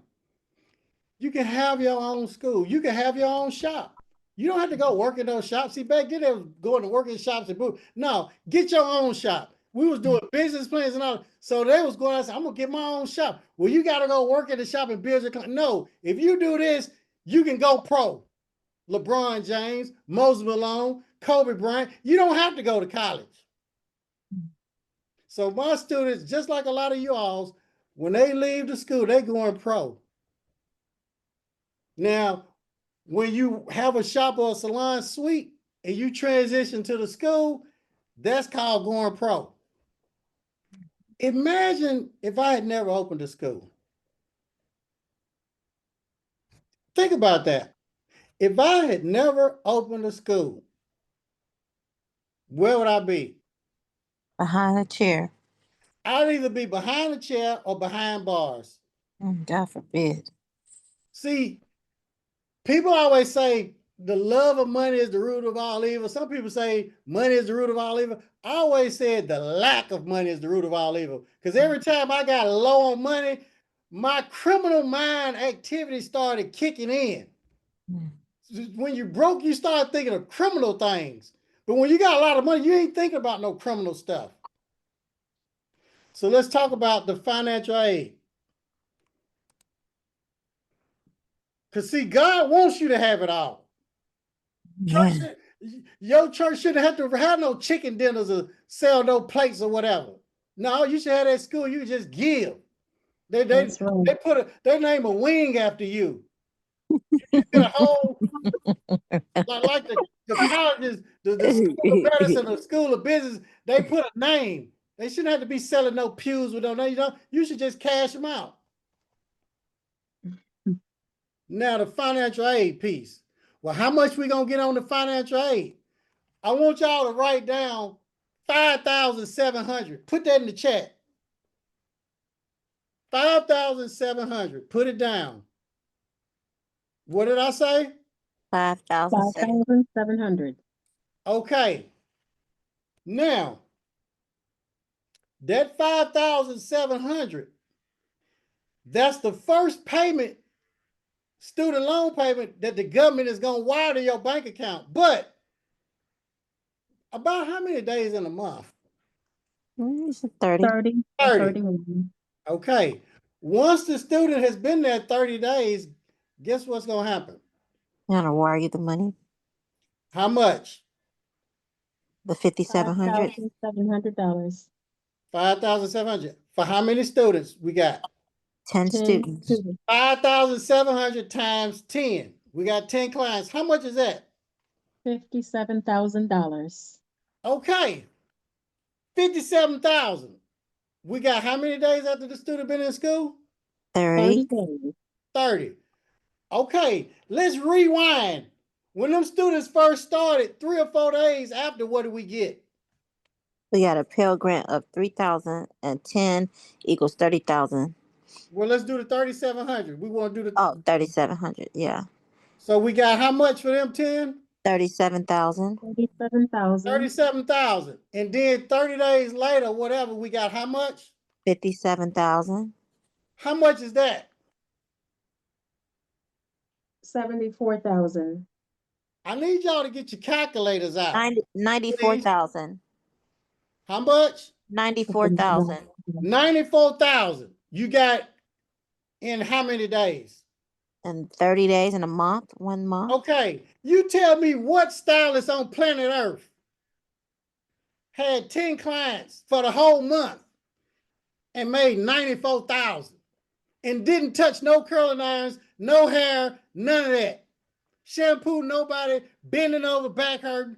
you can have your own school. You can have your own shop. You don't have to go work in those shops. See, back then they was going to work in shops and booth. No, get your own shop. We was doing business plans and all. So they was going, I said, I'm gonna get my own shop. Well, you gotta go work in the shop and build your client. No, if you do this, you can go pro. LeBron James, Moses Malone, Kobe Bryant. You don't have to go to college. So my students, just like a lot of you all, when they leave the school, they going pro. Now, when you have a shop or a salon suite and you transition to the school, that's called going pro. Imagine if I had never opened a school. Think about that. If I had never opened a school, where would I be? Behind a chair. I'd either be behind a chair or behind bars. God forbid. See, people always say the love of money is the root of all evil. Some people say money is the root of all evil. I always said the lack of money is the root of all evil. Because every time I got low on money, my criminal mind activity started kicking in. When you broke, you start thinking of criminal things. But when you got a lot of money, you ain't thinking about no criminal stuff. So let's talk about the financial aid. Because see, God wants you to have it all. Church, your church shouldn't have to have no chicken dinners or sell no plates or whatever. No, you should have that school. You just give. They name a wing after you. You get a whole like the colleges, the school of medicine, the school of business. They put a name. They shouldn't have to be selling no pews with no name. You should just cash them out. Now the financial aid piece. Well, how much we gonna get on the financial aid? I want y'all to write down 5,700. Put that in the chat. 5,700. Put it down. What did I say? 5,700. 5,700. Okay. Now, that 5,700, that's the first payment, student loan payment, that the government is going to wire to your bank account. But about how many days in a month? It's 30. 30 or 30. 31. Okay. Once the student has been there 30 days, guess what's going to happen? I'm gonna wire you the money, How much? the 5,700. $5,700. 5,700. For how many students we got? 10 10 students. students. 5,700 times 10. We got 10 clients. How much is that? $57,000. Okay. 57,000. We got how many days after the student been in school? 30. 30 days. 30. Okay, let's rewind. When them students first started, 3 or 4 days after, what did we get? We got a Pell Grant of 3,000 and 10 equals 30,000. Well, let's do the 3,700. We want to do the. Oh, 3,700. Yeah. So we got how much for them 10? 37,000. 37,000. 37,000. And then 30 days later, whatever, we got how much? 57,000. How much is that? 74,000. I need y'all to get your calculators out. 94,000. How much? 94,000. 94,000. You got in how many days? In 30 days in a month, 1 month. Okay, you tell me what stylist on planet Earth had 10 clients for the whole month and made 94,000 and didn't touch no curling irons, no hair, none of that. Shampoo, nobody, bending over, back hurting.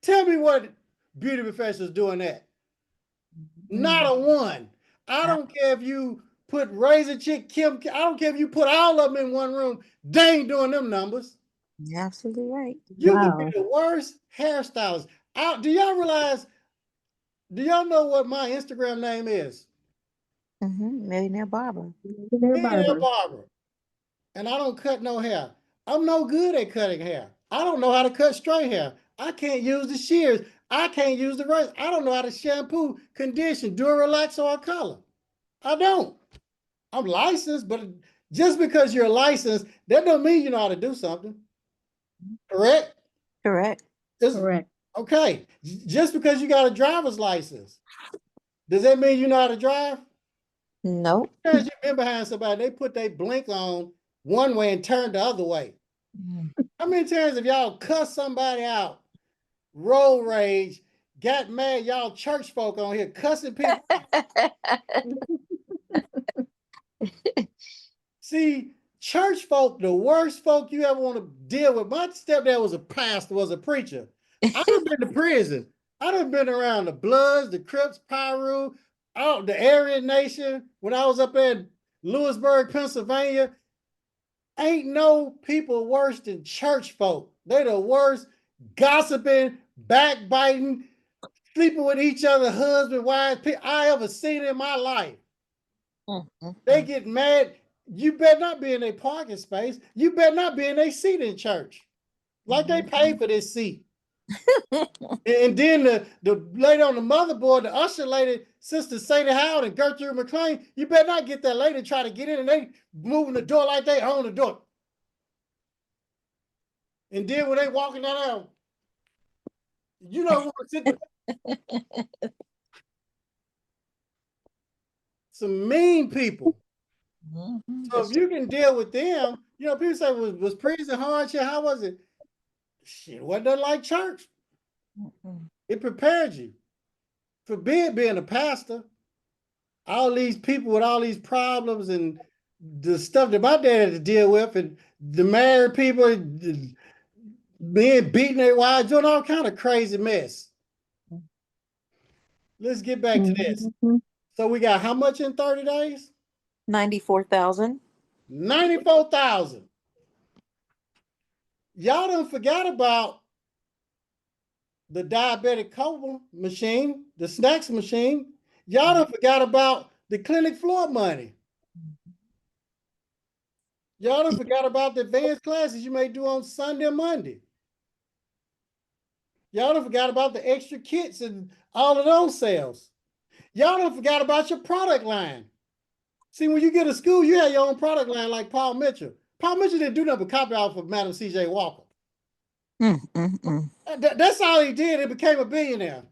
Tell me what beauty professionals doing that. Not a one. I don't care if you put Razor Chick, Kim, I don't care if you put all of them in one room. They ain't doing them numbers. You're absolutely right. You Wow. could be the worst hairstylist. Do y'all realize, do y'all know what my Instagram name is? Millionaire Barber. Millionaire Millionaire Barber. Barber. And I don't cut no hair. I'm no good at cutting hair. I don't know how to cut straight hair. I can't use the shears. I can't use the razor. I don't know how to shampoo, condition, do a relax or a color. I don't. I'm licensed, but just because you're licensed, that don't mean you know how to do something. Correct? Correct. Correct. Okay. Just because you got a driver's license, does that mean you know how to drive? Nope. Sometimes you've been behind somebody, they put their blink on one way and turn the other way. How many times have y'all cussed somebody out, road rage, got mad, y'all church folk on here cussing people? See, church folk, the worst folk you ever want to deal with. My stepdad was a pastor, was a preacher. I done been to prison. I done been around the Bloods, the Crips, Pyru, out the Aryan Nation. When I was up in Lewisburg, Pennsylvania, ain't no people worse than church folk. They're the worst, gossiping, backbiting, sleeping with each other, husband, wives, I ever seen in my life. They get mad. You better not be in a parking space. You better not be in a seat in church. Like they pay for this seat. And then the lady on the motherboard, the usher lady, Sister Sadie Howard and Gertrude McLean, you better not get that lady try to get in and they moving the door like they own the door. And then when they walking down there, you don't want to sit there. Some mean people. So if you can deal with them, you know, people say, was prison hard? Shit, how was it? Shit, wasn't that like church? It prepared you. Forbid being a pastor. All these people with all these problems and the stuff that my dad had to deal with, and the married people being beaten their wives, doing all kind of crazy mess. Let's get back to this. So we got how much in 30 days? 94,000. 94,000. Y'all done forgot about the diabetic coma machine, the snacks machine. Y'all done forgot about the clinic floor money. Y'all done forgot about the advanced classes you may do on Sunday and Monday. Y'all done forgot about the extra kits and all of those sales. Y'all done forgot about your product line. See, when you get to school, you have your own product line like Paul Mitchell. Paul Mitchell didn't do nothing but copy off of Madam C.J. Walker. That's all he did. It became a billionaire.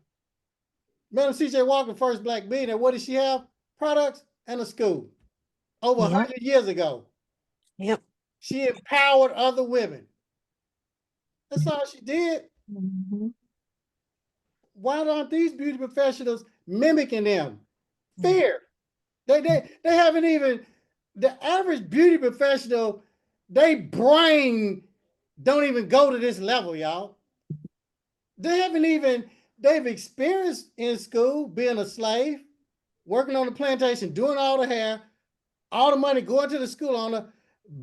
Madam C.J. Walker, first black billionaire. What did she have? Products and a school. Over 100 years ago. Yep. She empowered other women. That's all she did. Mm-hmm. Why aren't these beauty professionals mimicking them? Fear. They haven't even, the average beauty professional, they brain don't even go to this level, y'all. They haven't even, they've experienced in school being a slave, working on the plantation, doing all the hair, all the money going to the school owner.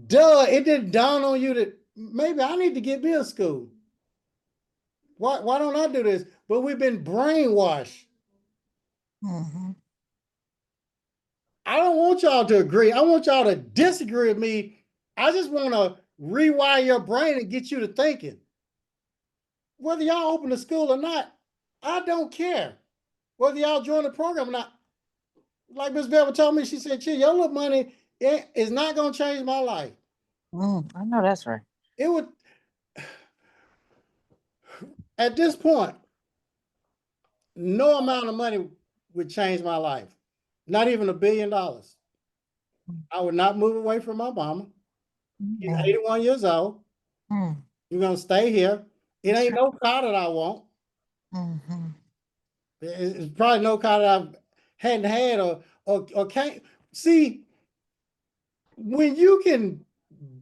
Duh, it didn't dawn on you that maybe I need to get me a school. Why don't I do this? But we've been brainwashed. Mm-hmm. I don't want y'all to agree. I want y'all to disagree with me. I just want to rewire your brain and get you to thinking. Whether y'all open the school or not, I don't care. Whether y'all join the program or not. Like Ms. Bevel told me, she said, your little money is not going to change my life. I know that's right. It would, at this point, no amount of money would change my life. Not even $1 billion. I would not move away from my mama. She's 81 years old. We're going to stay here. It ain't no car that I want. It's probably no car that I hadn't had or can't. See, when you can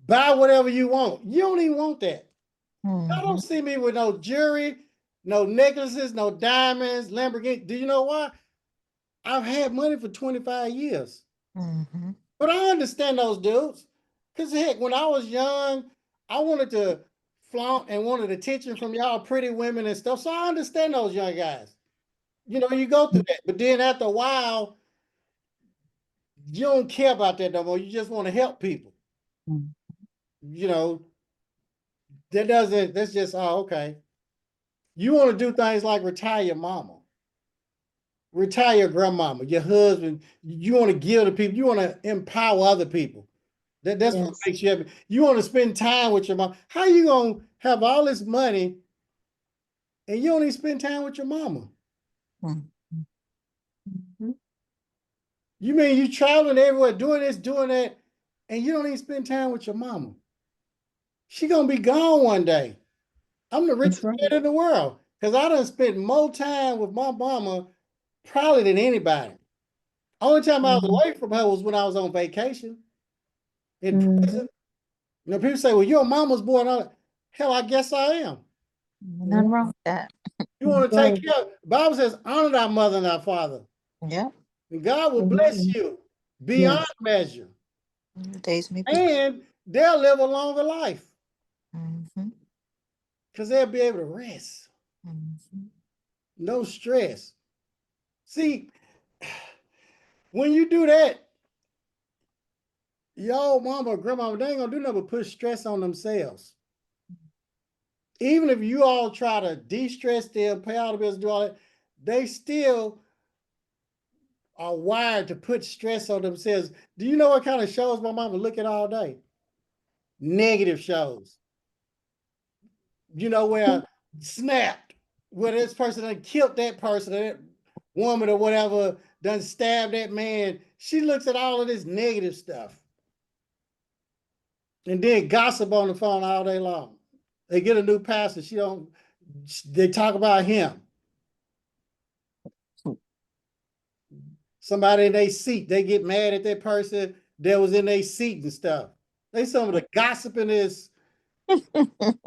buy whatever you want, you don't even want that. I don't see me with no jewelry, no necklaces, no diamonds, Lamborghini. Do you know why? I've had money for 25 years. But I understand those dudes. Because heck, when I was young, I wanted to flaunt and wanted attention from y'all pretty women and stuff. So I understand those young guys. You know, you go through that. But then after a while, you don't care about that no more. You just want to help people. You know, that's just, oh, okay. You want to do things like retire your mama, retire your grandmama, your husband. You want to give to people. You want to empower other people. That's what makes you happy. You want to spend time with your mom. How you going to have all this money and you only spend time with your mama? You mean you traveling everywhere, doing this, doing that, and you don't even spend time with your mama? She going to be gone one day. I'm the richest man in the world because I done spent more time with my mama probably than anybody. Only time I was away from her was when I was on vacation in prison. You know, people say, well, your mama's born. Hell, I guess I am. Nothing wrong with that. You want to take care of, the Bible says, honor thy mother and thy father. Yeah. And God will bless you beyond measure. Days may be. And they'll live a longer life. Because they'll be able to rest. No stress. See, when you do that, your mama or grandmama, they ain't gonna do nothing but put stress on themselves. Even if you all try to de-stress them, pay all the bills, do all that, they still are wired to put stress on themselves. Do you know what kind of shows my mama look at all day? Negative shows. You know, where snapped, where this person done killed that person, that woman or whatever, done stabbed that man. She looks at all of this negative stuff. And then gossip on the phone all day long. They get a new pastor, they talk about him. Somebody in their seat, they get mad at that person that was in their seat and stuff. They some of the gossipingest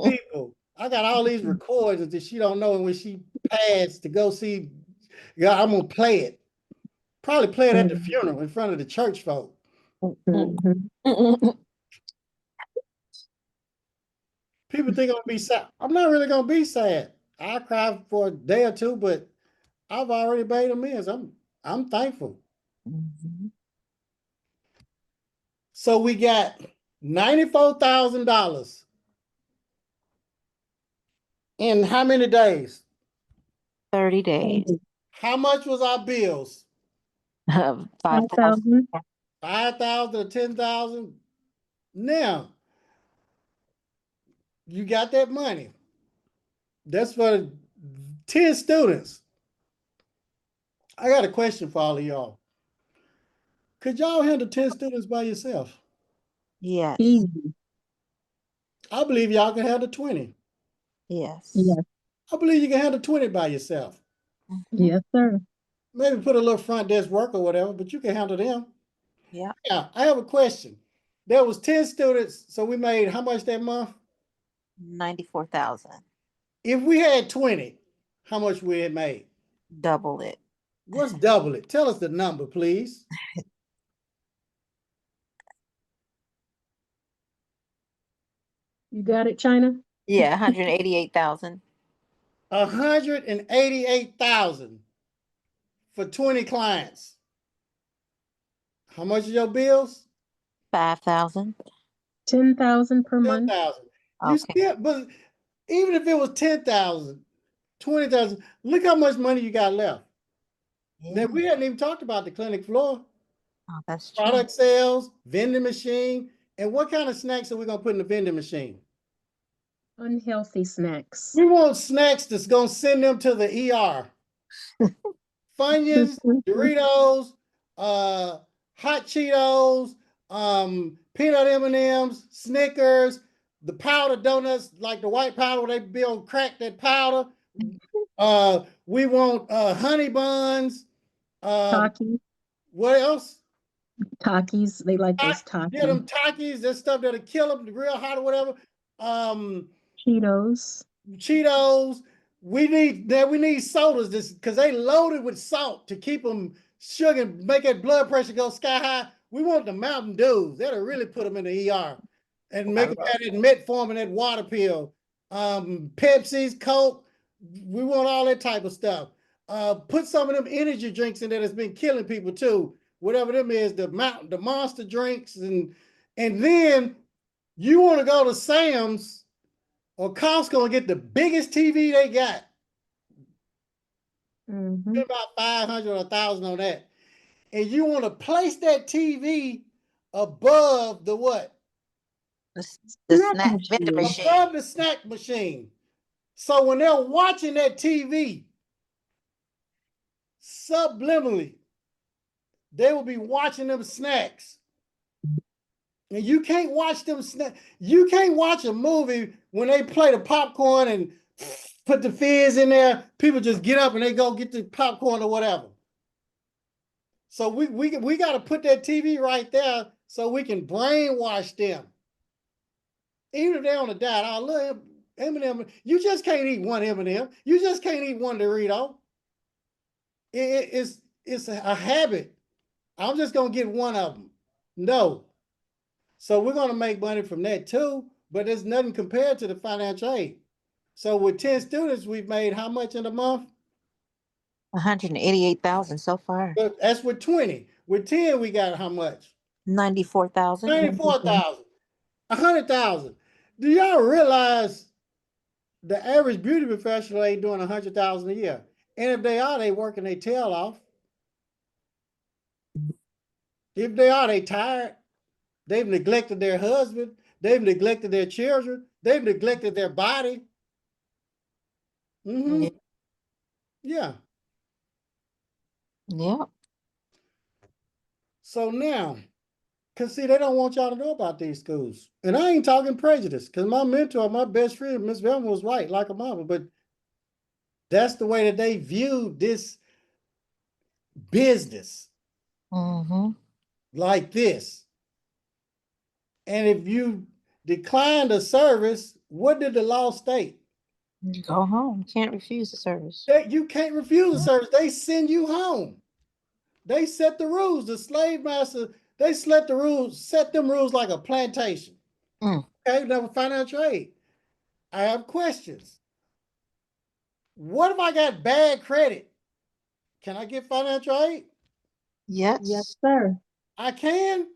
people. I got all these recordings that she don't know, and when she passed to go see, yeah, I'm gonna play it. Probably play it at the funeral in front of the church folk. People think I'm gonna be sad. I'm not really gonna be sad. I'll cry for a day or two, but I've already made amends. I'm thankful. So we got $94,000. In how many days? 30 days. How much was our bills? 5,000. 5,000. 5,000 or 10,000? Now, you got that money. That's for 10 students. I got a question for all of y'all. Could y'all handle 10 students by yourself? Yes. Easy. I believe y'all can handle 20. Yes. Yes. I believe you can handle 20 by yourself. Mhm. Yes, sir. Maybe put a little front desk work or whatever, but you can handle them. Yeah. Yeah, I have a question. There was 10 students, so we made how much that month? 94,000. If we had 20, how much we had made? Double it. What's double it? Tell us the number, please. You got it, China? Yeah, 188,000. 188,000 for 20 clients. How much are your bills? 5,000. 10,000 per month. 10,000. You Okay. still, but even if it was 10,000, 20,000, look how much money you got left. Now, Yeah. we hadn't even talked about the clinic floor, Oh, that's true. product sales, vending machine, and what kind of snacks are we gonna put in the vending machine? Unhealthy snacks. We want snacks that's gonna send them to the ER. Funyuns, Doritos, hot Cheetos, peanut M&Ms, Snickers, the powder donuts, like the white powder where they build crack that powder. We want honey buns. Takis. What else? Takis. They like those Yeah, them Takis. Takis, that stuff that'll kill them, the real hot or whatever. Cheetos. Cheetos. We need sodas this because they loaded with salt to keep them sugar, make that blood pressure go sky high. We want the Mountain Dews. That'll really put them in the ER and make them have that metformin, that water pill. Pepsi's, Coke. We want all that type of stuff. Put some of them energy drinks in there that's been killing people too. Whatever them is, the monster drinks, and then you want to go to Sam's or Costco and get the biggest TV they got. Mm-hmm. Spend about 500 or 1,000 on that. And you want to place that TV above the what? The Snack snack vending machine. machine. Above the snack machine. So when they're watching that TV, subliminally, they will be watching them snacks. And you can't watch them snacks. You can't watch a movie when they play the popcorn and put the fizz in there. People just get up and they go get the popcorn or whatever. So we got to put that TV right there so we can brainwash them. Even if they're on a diet, I love M&M. You just can't eat one M&M. You just can't eat one Dorito. It's a habit. I'm just gonna get one of them. No. So we're gonna make money from that too, but there's nothing compared to the financial aid. So with 10 students, we've made how much in a month? 188,000 so far. But that's with 20. With 10, we got how much? 94,000. 94,000. 100,000. Do y'all realize the average beauty professional ain't doing 100,000 a year? And if they are, they working their tail off. If they are, they tired. They've neglected their husband. They've neglected their children. They've neglected their body. Mm-hmm. Yeah. Yeah. So now, because see, they don't want y'all to know about these schools. And I ain't talking prejudice, because my mentor, my best friend, Miss Velma, was right, like a mama. But that's the way that they viewed this business, Mm-hmm. like this. And if you decline the service, what did the law state? You go home. Can't refuse the service. That you can't refuse the service. They send you home. They set the rules. The slave master, they set them rules like a plantation. Mm. Okay, now with financial aid, I have questions. What if I got bad credit? Can I get financial aid? Yes. Yes, sir. I can.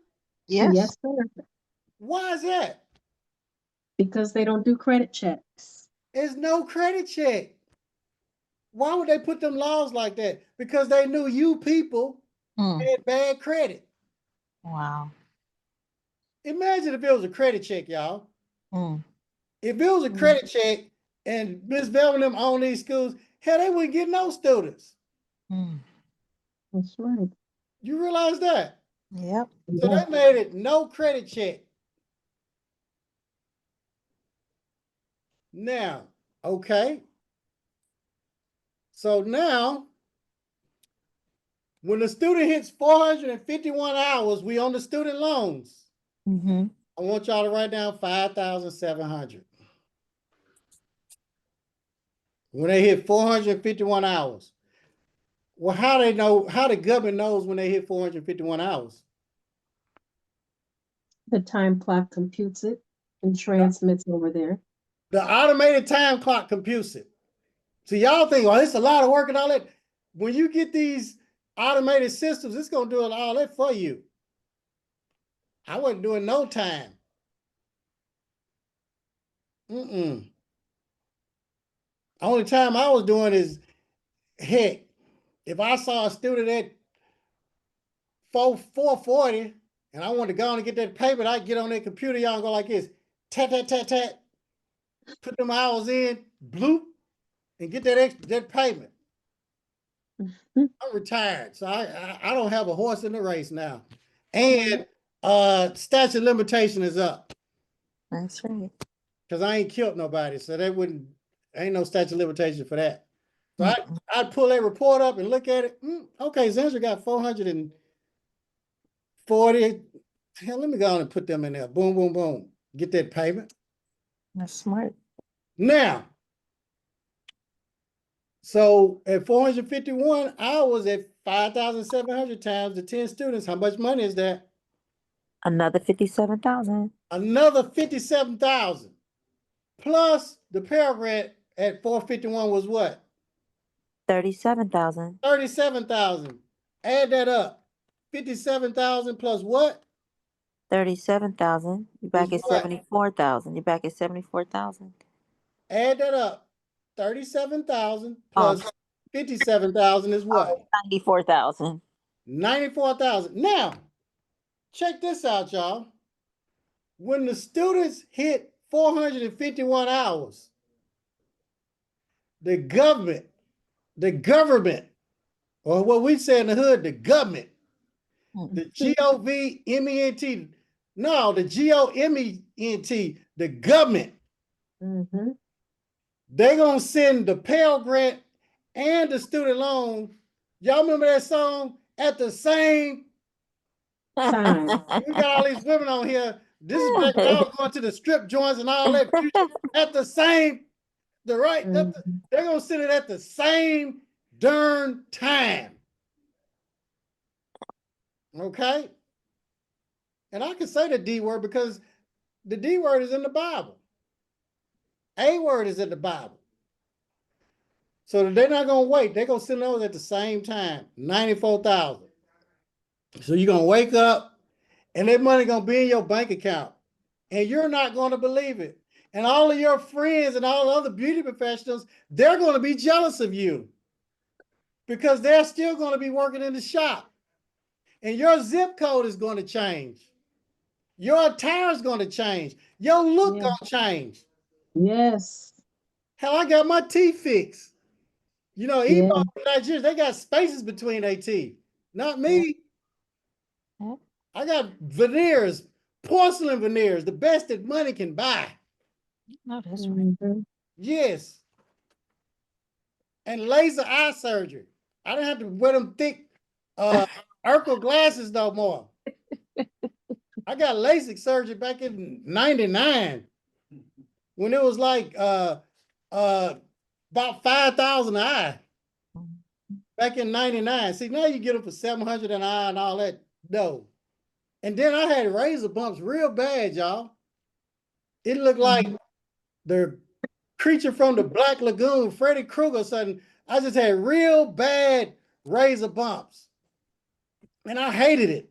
Yes. Yes, sir. Why is that? Because they don't do credit checks. There's no credit check. Why would they put them laws like that? Because they knew you people had bad credit. Wow. Imagine if it was a credit check, y'all. If it was a credit check and Miss Velvin them own these schools, hell, they wouldn't get no students. That's right. You realize that? Yep. So they made it no credit check. Now, okay. So now, when the student hits 451 hours, we on the student loans. Mm-hmm. I want y'all to write down 5,700. When they hit 451 hours. Well, how they know, how the government knows when they hit 451 hours? The time clock computes it and transmits over there. The automated time clock computes it. So y'all think, well, it's a lot of work and all that. When you get these automated systems, it's going to do all that for you. I wasn't doing no time. Only time I was doing is, heck, if I saw a student at 440 and I wanted to go on and get that payment, I'd get on that computer, y'all, and go like this, tat, tat, tat, tat, put them hours in, bloop, and get that payment. I'm retired, so I don't have a horse in the race now. And statute of limitation is up. That's right. Because I ain't killed nobody, so that ain't no statute of limitation for that. So I'd pull that report up and look at it. Okay, Zensra got 440. Hell, let me go on and put them in there. Boom, boom, boom. Get that payment. That's smart. Now, so at 451 hours at 5,700 times the 10 students, how much money is that? Another 57,000. Another 57,000. Plus the Pell Grant at 451 was what? 37,000. 37,000. Add that up. 57,000 plus what? 37,000. You're back Is at what? 74,000. You're back at 74,000. Add that up. 37,000 plus 57,000 is what? 94,000. 94,000. Now, check this out, y'all. When the students hit 451 hours, the government, or what we say in the hood, the government, the G-O-V-M-E-N-T, no, the G-O-M-E-N-T, the government, they're going to send the Pell Grant and the student loan. Y'all remember that song? At the same time. We got all these women on here. This is back when I was going to the strip joints and all that. At the same, they're going to send it at the same darn time. Okay? And I can say the D word because the D word is in the Bible. A word is in the Bible. So they're not going to wait. They're going to send those at the same time, 94,000. So you're going to wake up and that money going to be in your bank account and you're not going to believe it. And all of your friends and all the other beauty professionals, they're going to be jealous of you because they're still going to be working in the shop. And your zip code is going to change. Your attire is going to change. Your look going to change. Yes. Hell, I got my teeth fixed. You know, even Nigerians, they got spaces between their teeth. Not me. I got veneers, porcelain veneers, the best that money can buy. No, that's right. Yes. And laser eye surgery. I didn't have to wear them thick Urkel glasses no more. I got LASIK surgery back in 99 when it was like about 5,000 an eye. Back in 99. See, now you get them for 700 an eye and all that. No. And then I had razor bumps real bad, y'all. It looked like the creature from the Black Lagoon, Freddy Krueger or something. I just had real bad razor bumps. And I hated it.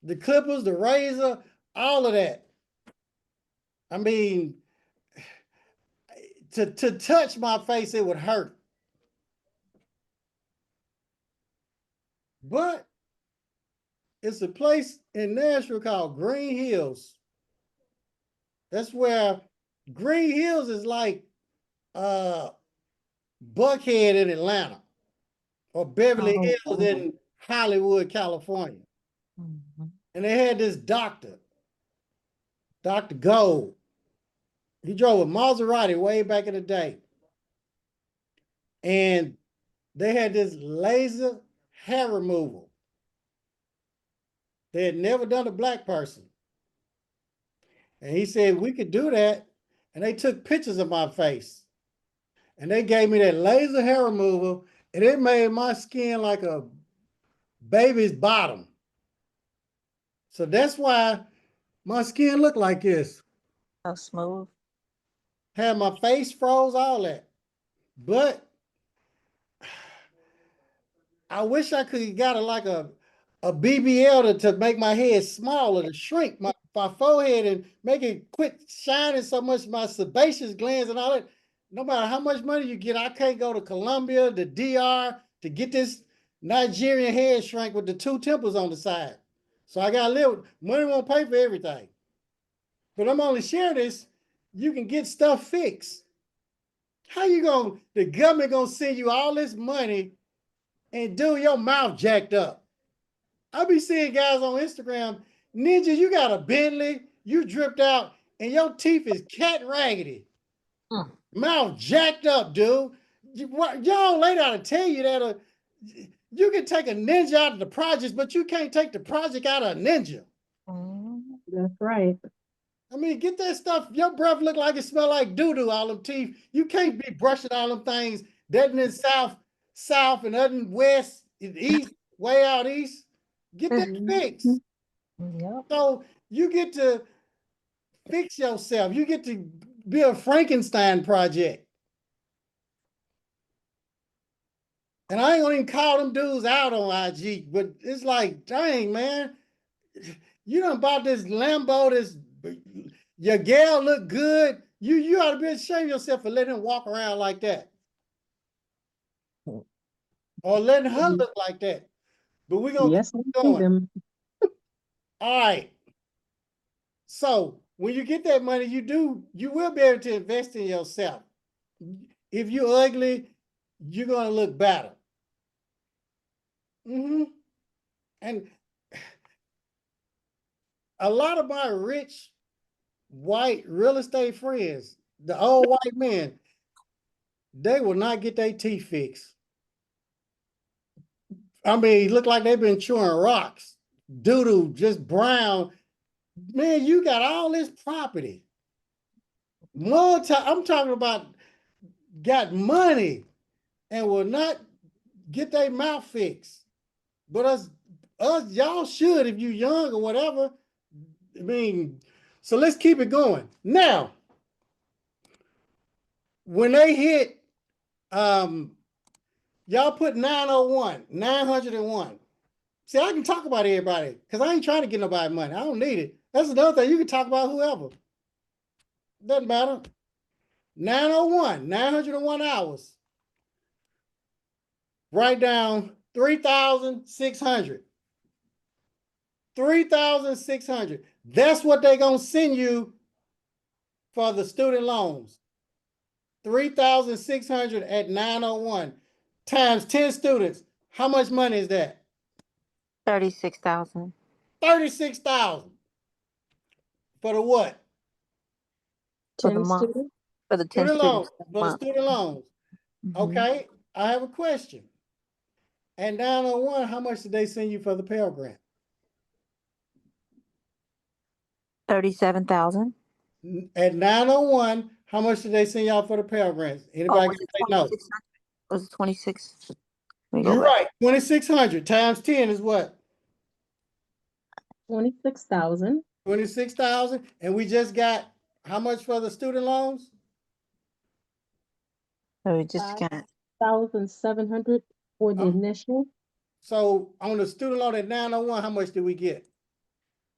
the clippers, the razor, all of that. I mean, to touch my face, it would hurt. But it's a place in Nashville called Green Hills. That's where Green Hills is like Buckhead in Atlanta or Beverly Oh, Hills in Hollywood, California. mhm. And they had this doctor, Dr. Gold. He drove a Maserati way back in the day. And they had this laser hair removal. They had never done a black person. And he said, we could do that. And they took pictures of my face. And they gave me that laser hair removal. And it made my skin like a baby's bottom. So that's why my skin looked like this. So smooth. Had my face froze, all that. But I wish I could have got a BBL to make my head smaller, to shrink my forehead and make it quit shining so much, my sebaceous glands and all that. No matter how much money you get, I can't go to Colombia, the DR, to get this Nigerian head shrink with the two temples on the side. So I gotta live. Money won't pay for everything. But I'm only sharing this. You can get stuff fixed. How you gonna, the government gonna send you all this money and do your mouth jacked up? I be seeing guys on Instagram, Ninja, you got a Bentley, you dripped out, and your teeth is cat raggedy. Mm. Mouth jacked up, dude. Y'all lady ought to tell you that you can take a ninja out of the projects, but you can't take the project out of a ninja. Mhm. That's right. I mean, get that stuff. Your breath look like it smell like doo-doo, all them teeth. You can't be brushing all them things. That in south, and other west, east, way out east. Get that fixed. Yep. So you get to fix yourself. You get to be a Frankenstein project. And I ain't gonna even call them dudes out on IG, but it's like, dang, man, you done bought this Lambo, your gal look good. You ought to be ashamed of yourself for letting him walk around like that. Or letting her look like that. But we're gonna Yes, keep I see going. them. All right. So when you get that money, you will be able to invest in yourself. If you're ugly, you're gonna look better. And a lot of my rich white real estate friends, the old white men, they will not get their teeth fixed. I mean, look like they've been chewing rocks, doo-doo, just brown. Man, you got all this property. I'm talking about got money and will not get their mouth fixed. But us, y'all should if you young or whatever. I mean, so let's keep it going. Now, when they hit, y'all put 901, 901. See, I can talk about everybody because I ain't trying to get nobody money. I don't need it. That's another thing. You can talk about whoever. Doesn't matter. 901, 901 hours. Write down 3,600. 3,600. That's what they're going to send you for the student loans. 3,600 at 901 times 10 students. How much money is that? 36,000 36,000 for the what? for the 10 month. students. For the 10 Student loans. students a For the month. student loans. Okay, I have a question. At 901, how much did they send you for the Pell Grant? 37,000. At 901, how much did they send y'all for the Pell Grants? Oh, Anybody was can it say no? 2,600? Was it 26? Let me go You're back. right. 2,600 times 10 is what? 26,000. 26,000. And we just got how much for the student loans? So we just got 5,700 for the Um, initial. So on the student loan at 901, how much did we get?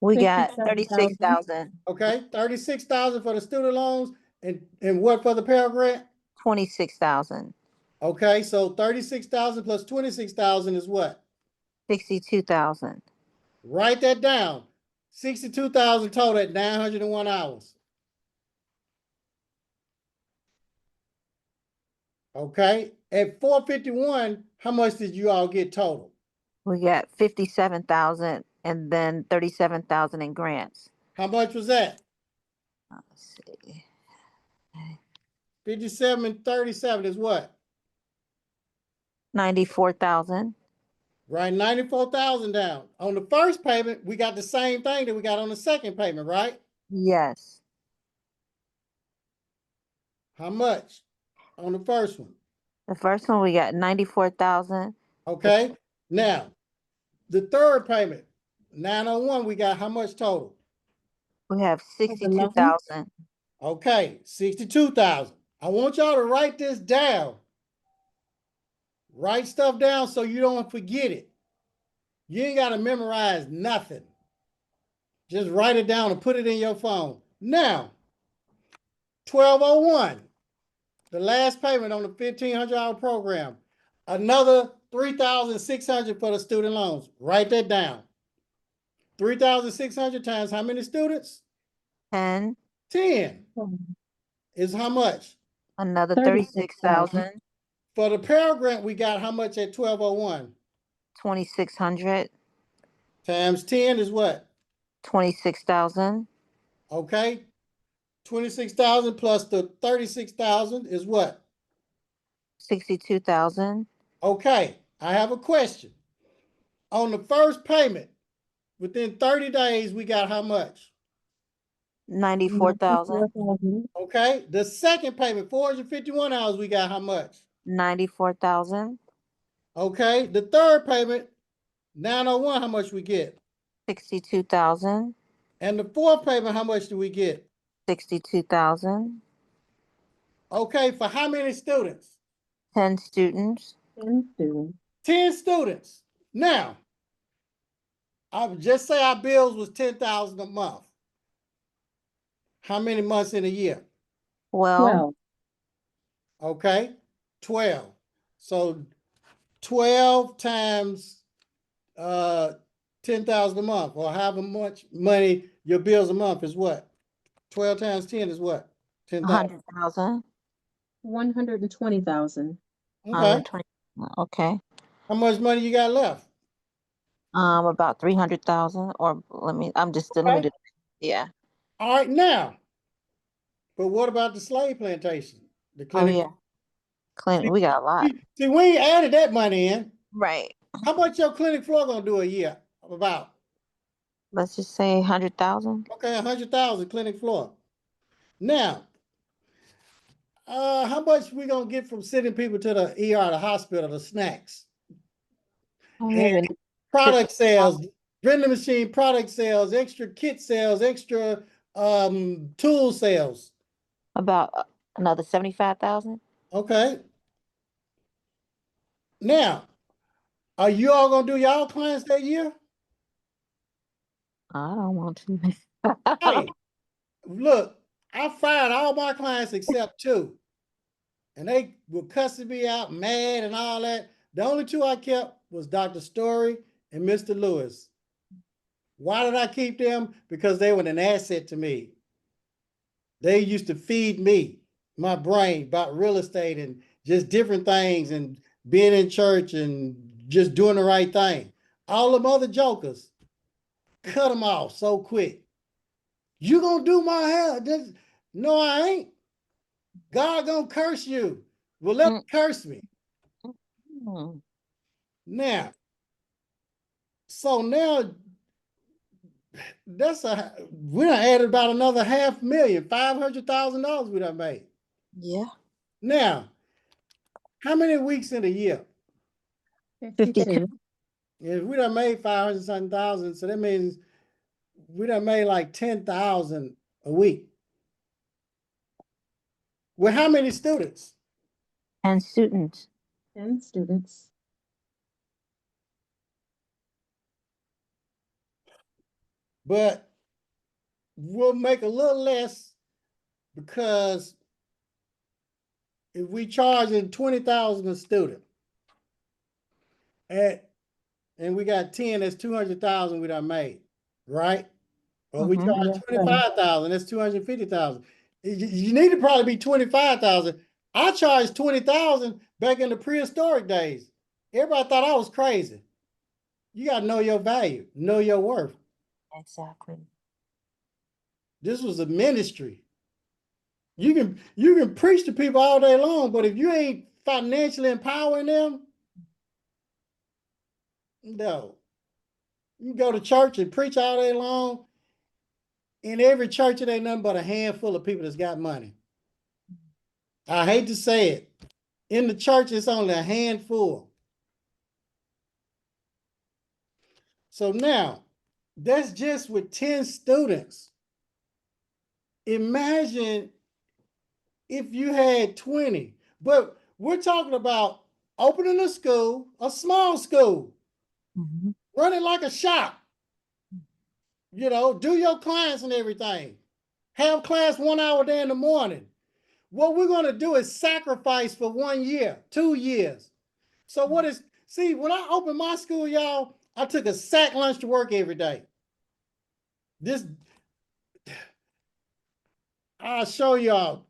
We got 67,000. 36,000, Okay, 36,000 for the student loans and what for the Pell Grant? 26,000, Okay, so 36,000 plus 26,000 is what? 62,000. Write that down. 62,000 total at 901 hours. Okay, at 451, how much did you all get total? We got 57,000 and then 37,000 in grants. How much was that? Let's see. 57 and 37 is what? 94,000. Right, 94,000 down. On the first payment, we got the same thing that we got on the second payment, right? Yes. How much on the first one? The first one we got 94,000. Okay, now the third payment, 901, we got how much total? We have For the loan? 62,000. Okay, 62,000. I want y'all to write this down. Write stuff down so you don't forget it. You ain't got to memorize nothing. Just write it down and put it in your phone. Now, 1201, the last payment on the $1,500 program. Another 3,600 for the student loans. Write that down. 3,600 times how many students? 10. 10 is how much? Another 36,000. 36,000. For the Pell Grant, we got how much at 1201? 2,600. Times 10 is what? 26,000. Okay. 26,000 plus the 36,000 is what? 62,000. Okay. I have a question. On the first payment, within 30 days, we got how much? 94,000. 94,000. Okay. The second payment, 451 hours, we got how much? 94,000. Okay. The third payment, 901, how much we get? 62,000. And the fourth payment, how much do we get? 62,000. Okay. For how many students? 10 students. 10 students. 10 students. Now, I would just say our bills was 10,000 a month. How many months in a year? Well, 12. Okay, 12. So 12 times 10,000 a month, or however much money your bills a month is what? 12 times 10 is what? 10,000. 100,000. 120,000. Okay. 120. Okay. How much money you got left? About 300,000, or I'm just Okay. limited. Yeah. All right, now. But what about the slave plantation? The Oh, clinic. yeah. Clinic. See, We got a lot. see, we ain't added that money in. Right. How much your clinic floor gonna do a year? About? Let's just say 100,000. Okay, 100,000 clinic floor. Now, how much we gonna get from sending people to the ER, the hospital, the snacks, and Maybe product sales, vending machine product sales, extra kit sales, extra tool sales? about another 75,000. Okay. Now, are you all gonna do y'all clients that year? I don't want to. Hey, look, I fired all my clients except two, and they were cussing me out, mad, and all that. The only two I kept was Dr. Story and Mr. Lewis. Why did I keep them? Because they were an asset to me. They used to feed me my brain about real estate and just different things and being in church and just doing the right thing. All them other jokers, cut them off so quick. You gonna do my hair? No, I ain't. God gonna curse you. Well, let him curse me. Mm. Now, so now we done added about another $500,000, $500,000 we done made. Yeah. Now, how many weeks in a year? 52. If we done made 500 something thousand, so that means we done made like 10,000 a week. With how many students? And students. 10 students. but we'll make a little less because if we charging 20,000 a student and we got 10, that's 200,000 we done made, right? Or we charge Yes, sir. 25,000, that's 250,000. You need to probably be 25,000. I charged 20,000 back in the prehistoric days. Everybody thought I was crazy. You got to know your value, know your worth. Exactly. This was a ministry. You can preach to people all day long, but if you ain't financially empowering them, no. You can go to church and preach all day long. In every church, it ain't nothing but a handful of people that's got money. I hate to say it. In the church, it's only a handful. So now, that's just with 10 students. Imagine if you had 20. But we're talking about opening a school, a small school, run it like a shop. You know, do your clients and everything. Have class 1 hour day in the morning. What we're going to do is sacrifice for 1 year, 2 years. So see, when I opened my school, y'all, I took a sack lunch to work every day. I'll show y'all.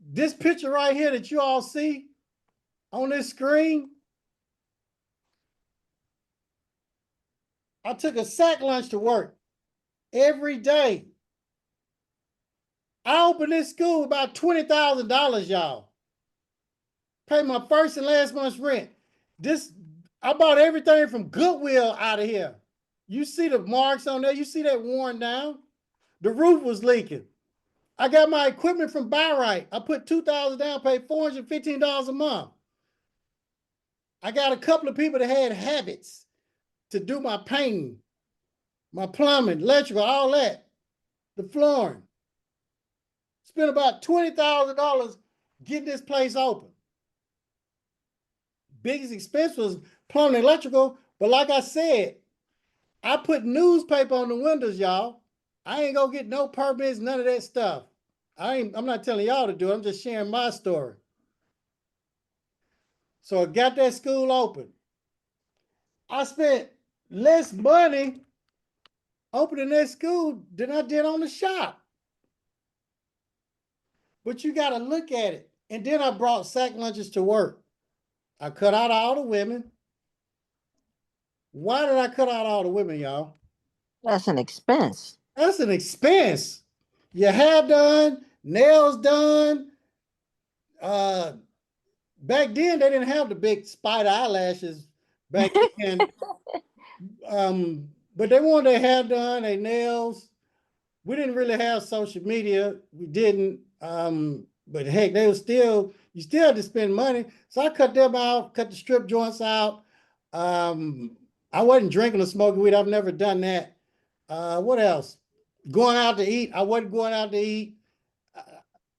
This picture right here that you all see on this screen, I took a sack lunch to work every day. I opened this school about $20,000, y'all. Pay my first and last month's rent. I bought everything from Goodwill out of here. You see the marks on there. You see that worn down. The roof was leaking. I got my equipment from Barber. I put $2,000 down, paid $415 a month. I got a couple of people that had habits to do my painting, my plumbing, electrical, all that, the flooring. Spent about $20,000 getting this place open. Biggest expense was plumbing, electrical, but like I said, I put newspaper on the windows, y'all. I ain't gonna get no permits, none of that stuff. I'm not telling y'all to do it. I'm just sharing my story. So I got that school open. I spent less money opening that school than I did on the shop. But you got to look at it. And then I brought sack lunches to work. I cut out all the women. Why did I cut out all the women, y'all? That's an expense. That's an expense. Your hair done, nails done. Back then, they didn't have the big spider eyelashes back then. But they wanted their hair done, their nails. We didn't really have social media. We didn't. But heck, you still had to spend money. So I cut them out, cut the strip joints out. I wasn't drinking or smoking weed. I've never done that. What else? Going out to eat. I wasn't going out to eat.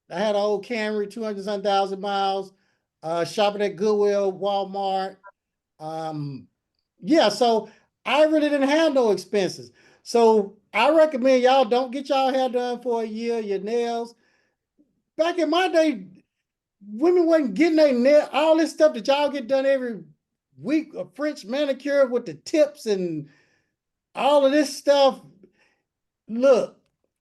I had an old Camry, 200-some thousand miles, shopping at Goodwill, Walmart. Yeah, so I really didn't have no expenses. So I recommend y'all don't get y'all hair done for a year, your nails. Back in my day, women wasn't getting their nail, all this stuff that y'all get done every week, a French manicure with the tips and all of this stuff. Look,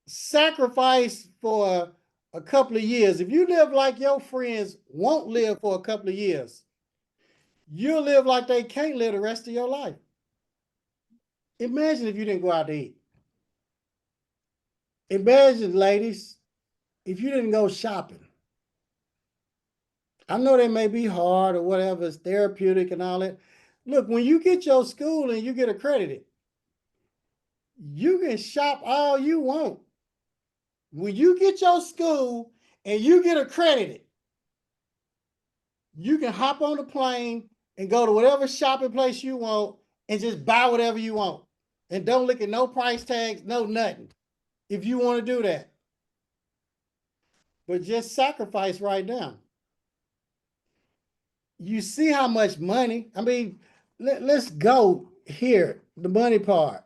sacrifice for a couple of years. If you live like your friends won't live for a couple of years, you'll live like they can't live the rest of your life. Imagine if you didn't go out to eat. Imagine, ladies, if you didn't go shopping. I know that may be hard or whatever, it's therapeutic and all that. Look, when you get your school and you get accredited, you can shop all you want. When you get your school and you get accredited, you can hop on the plane and go to whatever shopping place you want and just buy whatever you want. And don't look at no price tags, no nothing, if you want to do that. But just sacrifice right now. You see how much money, I mean, let's go here, the money part.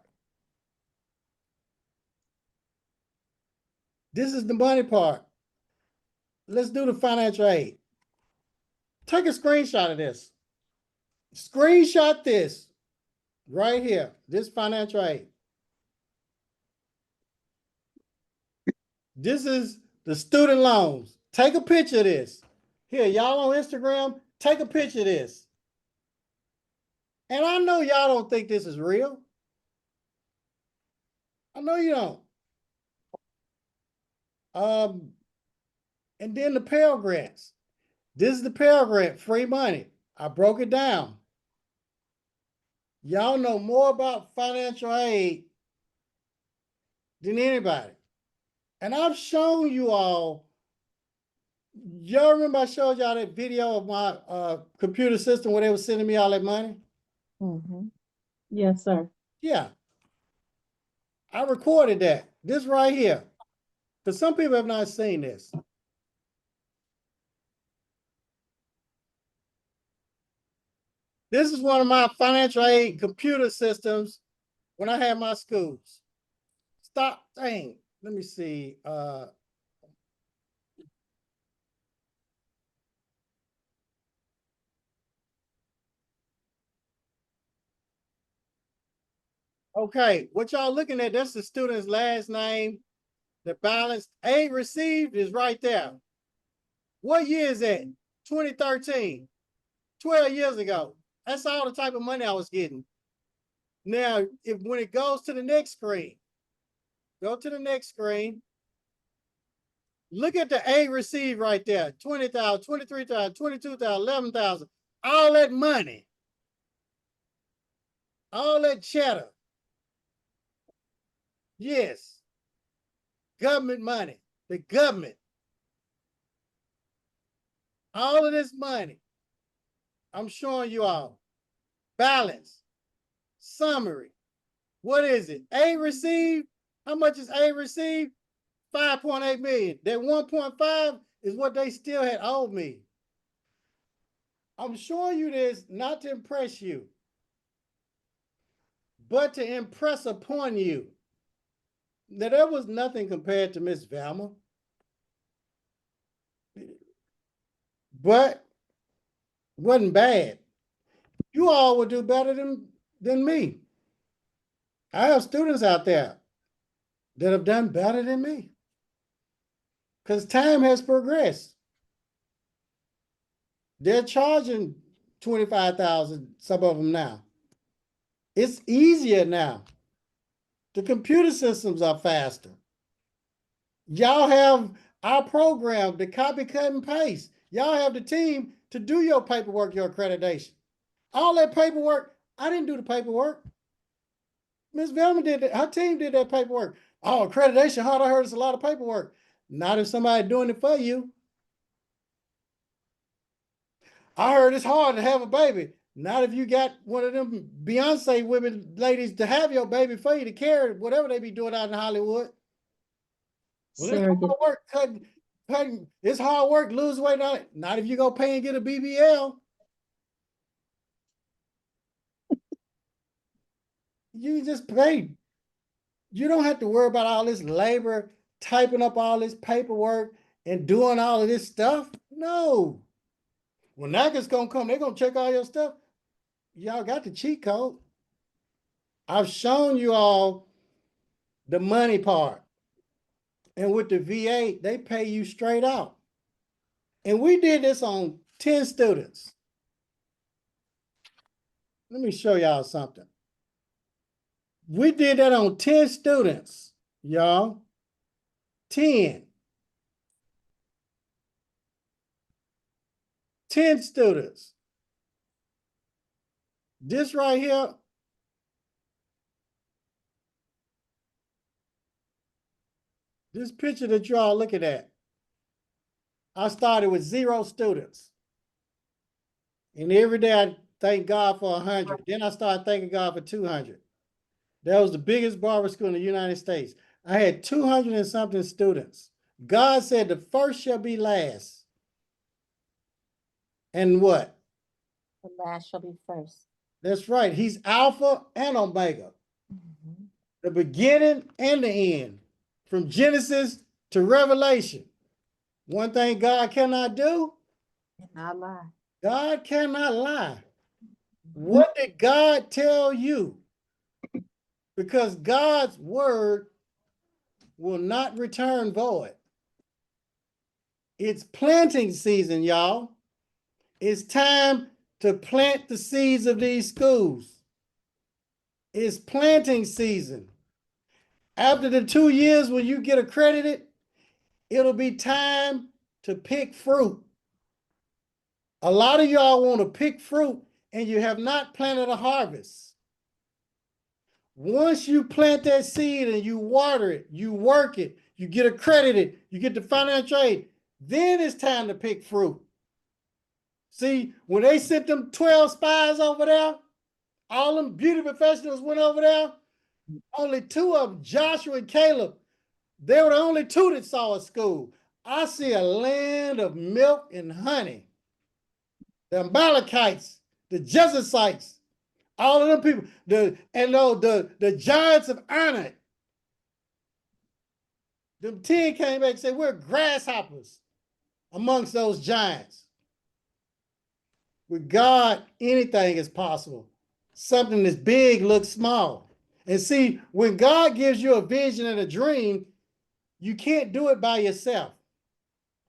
This is the money part. Let's do the financial aid. Take a screenshot of this. Screenshot this right here, this financial aid. This is the student loans. Take a picture of this. Here, y'all on Instagram, take a picture of this. And I know y'all don't think this is real. I know you don't. And then the Pell Grants. This is the Pell Grant, free money. I broke it down. Y'all know more about financial aid than anybody. And I've shown you all, y'all remember I showed y'all that video of my computer system where they were sending me all that money? Mm-hmm. Yes, sir. Yeah. I recorded that. This right here. Because some people have not seen this. This is one of my financial aid computer systems when I had my schools. Stop, dang, let me see. Okay, what y'all looking at, that's the student's last name. The balance aid received is right there. What year is that? 2013, 12 years ago. That's all the type of money I was getting. Now, when it goes to the next screen, go to the next screen. Look at the aid received right there. 20,000, 23,000, 22,000, 11,000. All that money. All that cheddar. Yes. Government money. The government. All of this money. I'm showing you all. Balance. Summary. What is it? A received. How much is A received? 5.8 million. That 1.5 is what they still had owed me. I'm showing you this not to impress you, but to impress upon you. Now, there was nothing compared to Miss Velma. But wasn't bad. You all would do better than me. I have students out there that have done better than me because time has progressed. They're charging 25,000, some of them now. It's easier now. The computer systems are faster. Y'all have our program, the copy, cut, and paste. Y'all have the team to do your paperwork, your accreditation. All that paperwork, I didn't do the paperwork. Ms. Velma did that. Her team did that paperwork. Oh, accreditation hard. I heard it's a lot of paperwork. Not if somebody doing it for you. I heard it's hard to have a baby. Not if you got one of them Beyonce women ladies to have your baby for you to carry whatever they be doing out in Hollywood. Well, it's Surrogate. hard work cutting. It's hard work lose weight on it. Not if you go pay and get a BBL. You just pay. You don't have to worry about all this labor, typing up all this paperwork and doing all of this stuff. No. When NACCAS gonna come, they're gonna check all your stuff. Y'all got the cheat code. I've shown you all the money part. And with the VA, they pay you straight out. And we did this on 10 students. Let me show y'all something. We did that on 10 students, y'all. 10. 10 students. This right here, this picture that y'all looking at, I started with 0 students. And every day I thank God for 100. Then I started thanking God for 200. That was the biggest barber school in the United States. I had 200 and something students. God said the first shall be last. And what? The last shall be first. That's right. He's Alpha and Omega. Mm-hmm. The beginning and the end. From Genesis to Revelation. One thing God cannot do, Not lie. God cannot lie. What did God tell you? Because God's word will not return void. It's planting season, y'all. It's time to plant the seeds of these schools. It's planting season. After the 2 years when you get accredited, it'll be time to pick fruit. A lot of y'all want to pick fruit and you have not planted a harvest. Once you plant that seed and you water it, you work it, you get accredited, you get the financial aid, then it's time to pick fruit. See, when they sent them 12 spies over there, all them beauty professionals went over there, only 2 of them, Joshua and Caleb, they were the only 2 that saw a school. I see a land of milk and honey. The Amalekites, the Jebusites, all of them people, the giants of Anak. Them 10 came back and said, we're grasshoppers amongst those giants. With God, anything is possible. Something that's big looks small. And see, when God gives you a vision and a dream, you can't do it by yourself.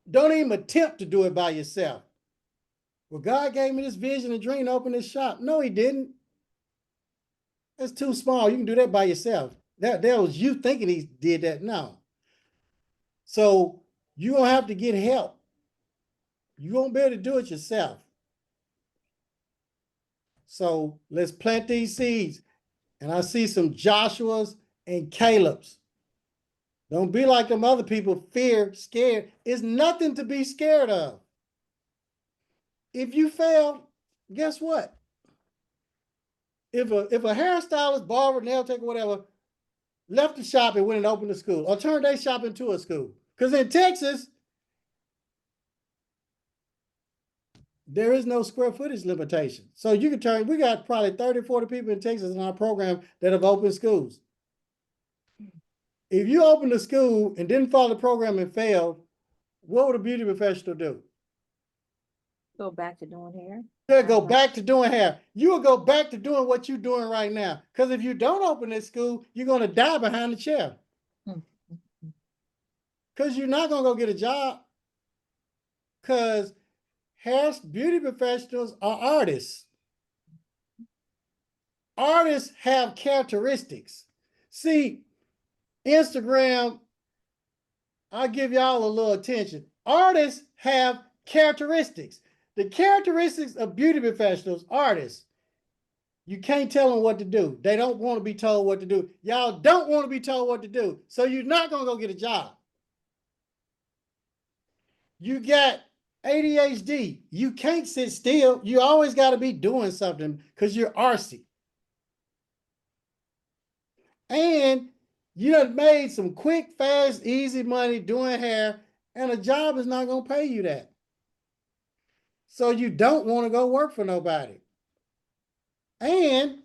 Don't even attempt to do it by yourself. Well, God gave me this vision and dream to open this shop. No, he didn't. That's too small. You can do that by yourself. That was you thinking he did that. No. So you're going to have to get help. You won't be able to do it yourself. So let's plant these seeds. And I see some Joshuas and Calebs. Don't be like them other people, fear, scared. It's nothing to be scared of. If you fail, guess what? If a hairstylist, barber, nail tech, whatever, left the shop and went and opened a school, or turned their shop into a school. Because in Texas, there is no square footage limitation. So you can turn, we got probably 30, 40 people in Texas in our program that have opened schools. If you opened a school and didn't follow the program and failed, what would a beauty professional do? Go back to doing hair. They'll go back to doing hair. You will go back to doing what you're doing right now. Because if you don't open this school, you're going to die behind the chair. Because you're not going to go get a job. Because beauty professionals are artists. Artists have characteristics. See, Instagram, I'll give y'all a little attention. Artists have characteristics. The characteristics of beauty professionals, artists, you can't tell them what to do. They don't want to be told what to do. Y'all don't want to be told what to do. So you're not going to go get a job. You got ADHD. You can't sit still. You always got to be doing something because you're artsy. And you done made some quick, fast, easy money doing hair, and a job is not going to pay you that. So you don't want to go work for nobody. And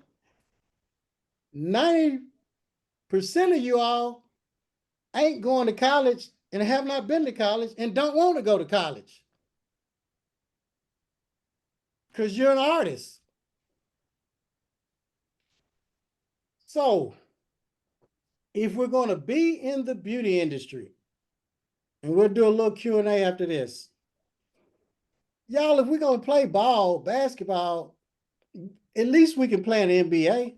90% of you all ain't going to college and have not been to college and don't want to go to college. Because you're an artist. So if we're going to be in the beauty industry, and we'll do a little Q&A after this, y'all, if we're going to play ball, basketball, at least we can play in the NBA.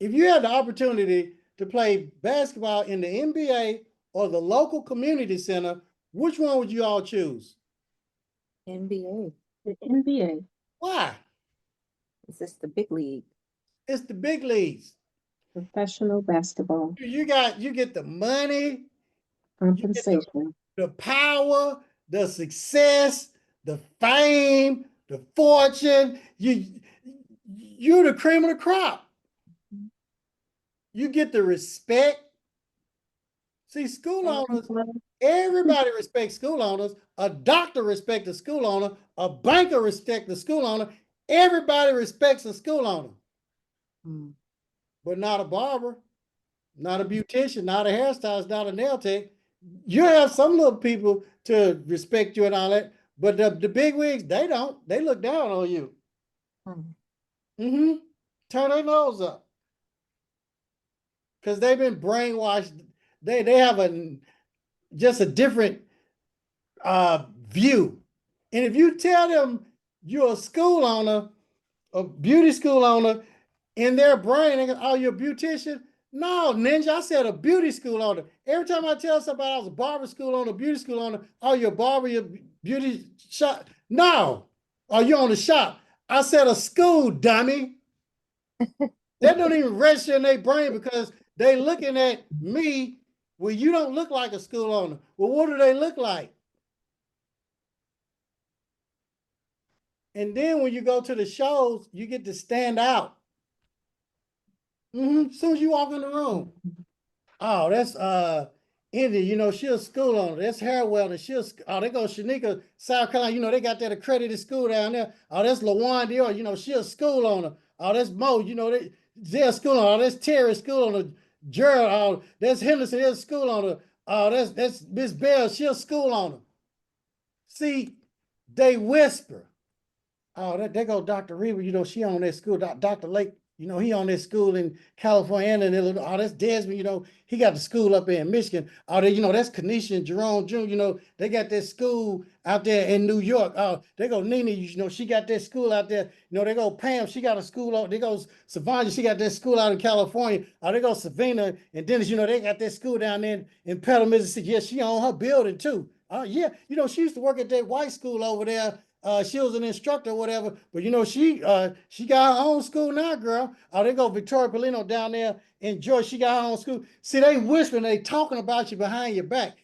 If you had the opportunity to play basketball in the NBA or the local community center, which one would you all choose? NBA. The NBA. Why? Is this the big league? It's the big leagues. Professional basketball. You get the money, compensation, the power, the success, the fame, the fortune. You're the cream of the crop. You get the respect. See, school owners, everybody respects school owners. A doctor respects the school owner. A banker respects the school owner. Everybody respects a school owner. But not a barber, not a beautician, not a hairstylist, not a nail tech. You have some little people to respect you and all that, but the big wigs, they don't. They look down on you. Mm. Mm-hmm. Turn their nose up. Because they've been brainwashed. They have just a different view. And if you tell them you're a school owner, a beauty school owner, in their brain, they go, oh, you're a beautician? No, ninja, I said a beauty school owner. Every time I tell somebody I was a barber school owner, beauty school owner, oh, you're a barber, you're a beauty shop. No. Oh, you own a shop. I said a school, dummy. They don't even register in their brain because they looking at me. Well, you don't look like a school owner. Well, what do they look like? And then when you go to the shows, you get to stand out. As soon as you walk in the room. Oh, that's Indy, she a school owner. That's Harwell, and they go Shanika, South Carolina, they got that accredited school down there. Oh, that's LaWan Dior, she a school owner. Oh, that's Mo, they're a school owner. Oh, that's Terry, school owner. Gerald, oh, that's Henderson, they're a school owner. Oh, that's Miss Bell, she a school owner. See, they whisper. Oh, there go Dr. Reba, she on that school. Dr. Lake, he on that school in California and in Illinois. Oh, that's Desmond, he got the school up there in Michigan. Oh, that's Kanisha and Jerome Jr., they got that school out there in New York. Oh, they go Nene, she got that school out there. They go Pam, she got a school out. They go Savannah, she got that school out in California. Oh, they go Savannah and Dennis, they got that school down there in Petal, Mississippi. Yeah, she own her building too. Oh, yeah, she used to work at that white school over there. She was an instructor or whatever, but she got her own school now, girl. Oh, they go Victoria Polino down there in Georgia. She got her own school. See, they whispering, they talking about you behind your back.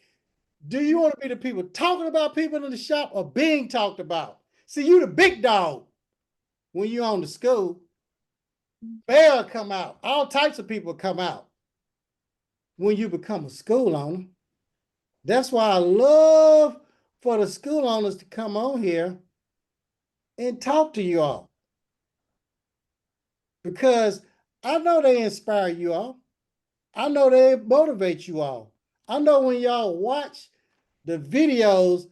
Do you want to be the people talking about people in the shop or being talked about? See, you the big dog when you own the school. Bear come out. All types of people come out when you become a school owner. That's why I love for the school owners to come on here and talk to you all. Because I know they inspire you all. I know they motivate you all. I know when y'all watch the videos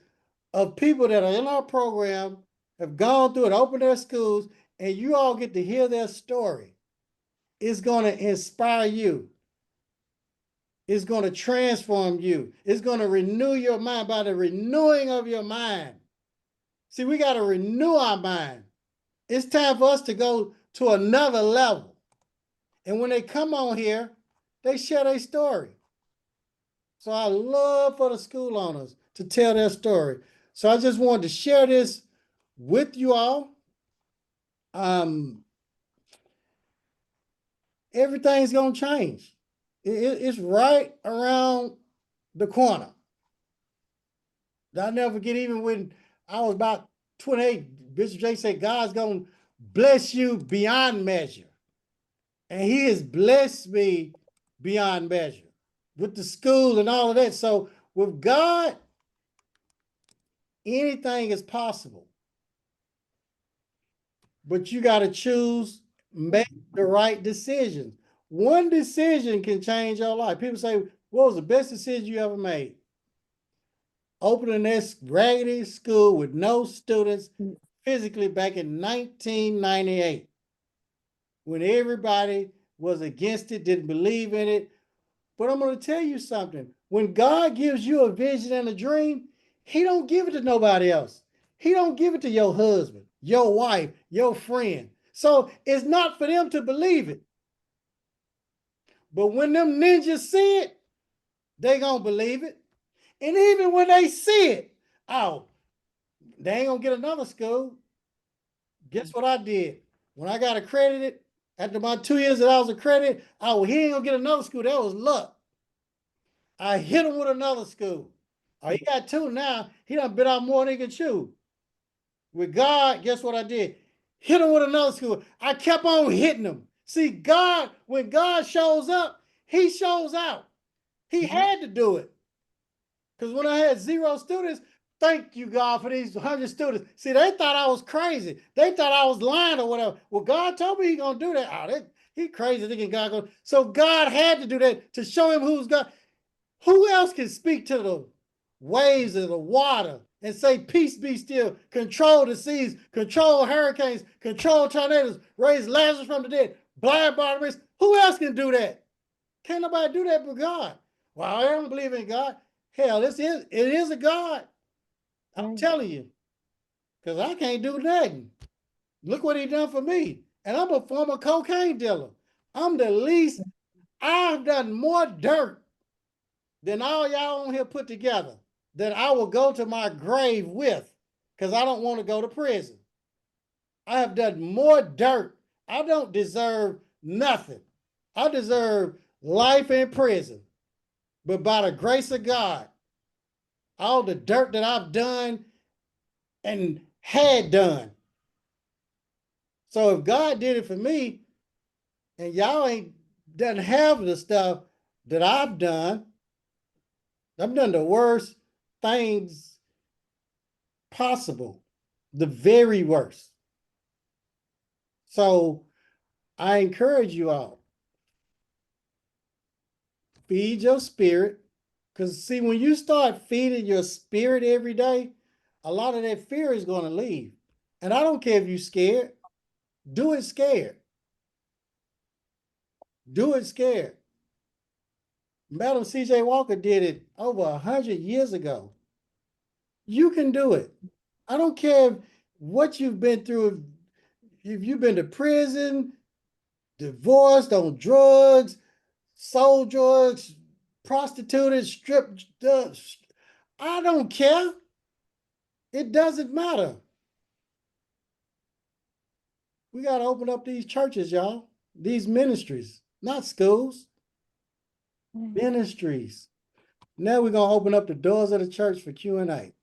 of people that are in our program, have gone through it, opened their schools, and you all get to hear their story, it's going to inspire you. It's going to transform you. It's going to renew your mind by the renewing of your mind. See, we got to renew our mind. It's time for us to go to another level. And when they come on here, they share their story. So I love for the school owners to tell their story. So I just wanted to share this with you all. Everything's going to change. It's right around the corner. I'll never forget, even when I was about 28, Bishop J said, God's going to bless you beyond measure. And he has blessed me beyond measure with the school and all of that. So with God, anything is possible. But you got to choose, make the right decisions. One decision can change your life. People say, what was the best decision you ever made? Opening this raggedy school with no students physically back in 1998, when everybody was against it, didn't believe in it. But I'm going to tell you something. When God gives you a vision and a dream, he don't give it to nobody else. He don't give it to your husband, your wife, your friend. So it's not for them to believe it. But when them ninjas see it, they going to believe it. And even when they see it, oh, they ain't going to get another school. Guess what I did? When I got accredited, after my 2 years that I was accredited, oh, he ain't going to get another school. That was luck. I hit him with another school. Oh, he got two now. He done bit out more than he can chew. With God, guess what I did? Hit him with another school. I kept on hitting him. See, God, when God shows up, he shows out. He had to do it. Because when I had 0 students, thank you, God, for these 100 students. See, they thought I was crazy. They thought I was lying or whatever. Well, God told me he's going to do that. Oh, he crazy thinking God goes. So God had to do that to show him who's God. Who else can speak to the waves of the water and say, peace be still, control the seas, control hurricanes, control tornadoes, raise Lazarus from the dead, blind Bartimaeus? Who else can do that? Can't nobody do that but God. Well, I don't believe in God. Hell, it is a God. I'm Right. telling you, because I can't do nothing. Look what he done for me. And I'm a former cocaine dealer. I'm the least, I've done more dirt than all y'all on here put together that I will go to my grave with, because I don't want to go to prison. I have done more dirt. I don't deserve nothing. I deserve life in prison. But by the grace of God, all the dirt that I've done and had done. So if God did it for me, and y'all ain't doesn't have the stuff that I've done the worst things possible, the very worst. So I encourage you all, feed your spirit, because see, when you start feeding your spirit every day, a lot of that fear is going to leave. And I don't care if you're scared, do it scared. Do it scared. Madam C.J. Walker did it over 100 years ago. You can do it. I don't care what you've been through. If you've been to prison, divorced, on drugs, sold drugs, prostituted, stripped, I don't care. It doesn't matter. We got to open up these churches, y'all. These ministries, not schools, ministries. Now we're going to open up the doors of the church for Q&A.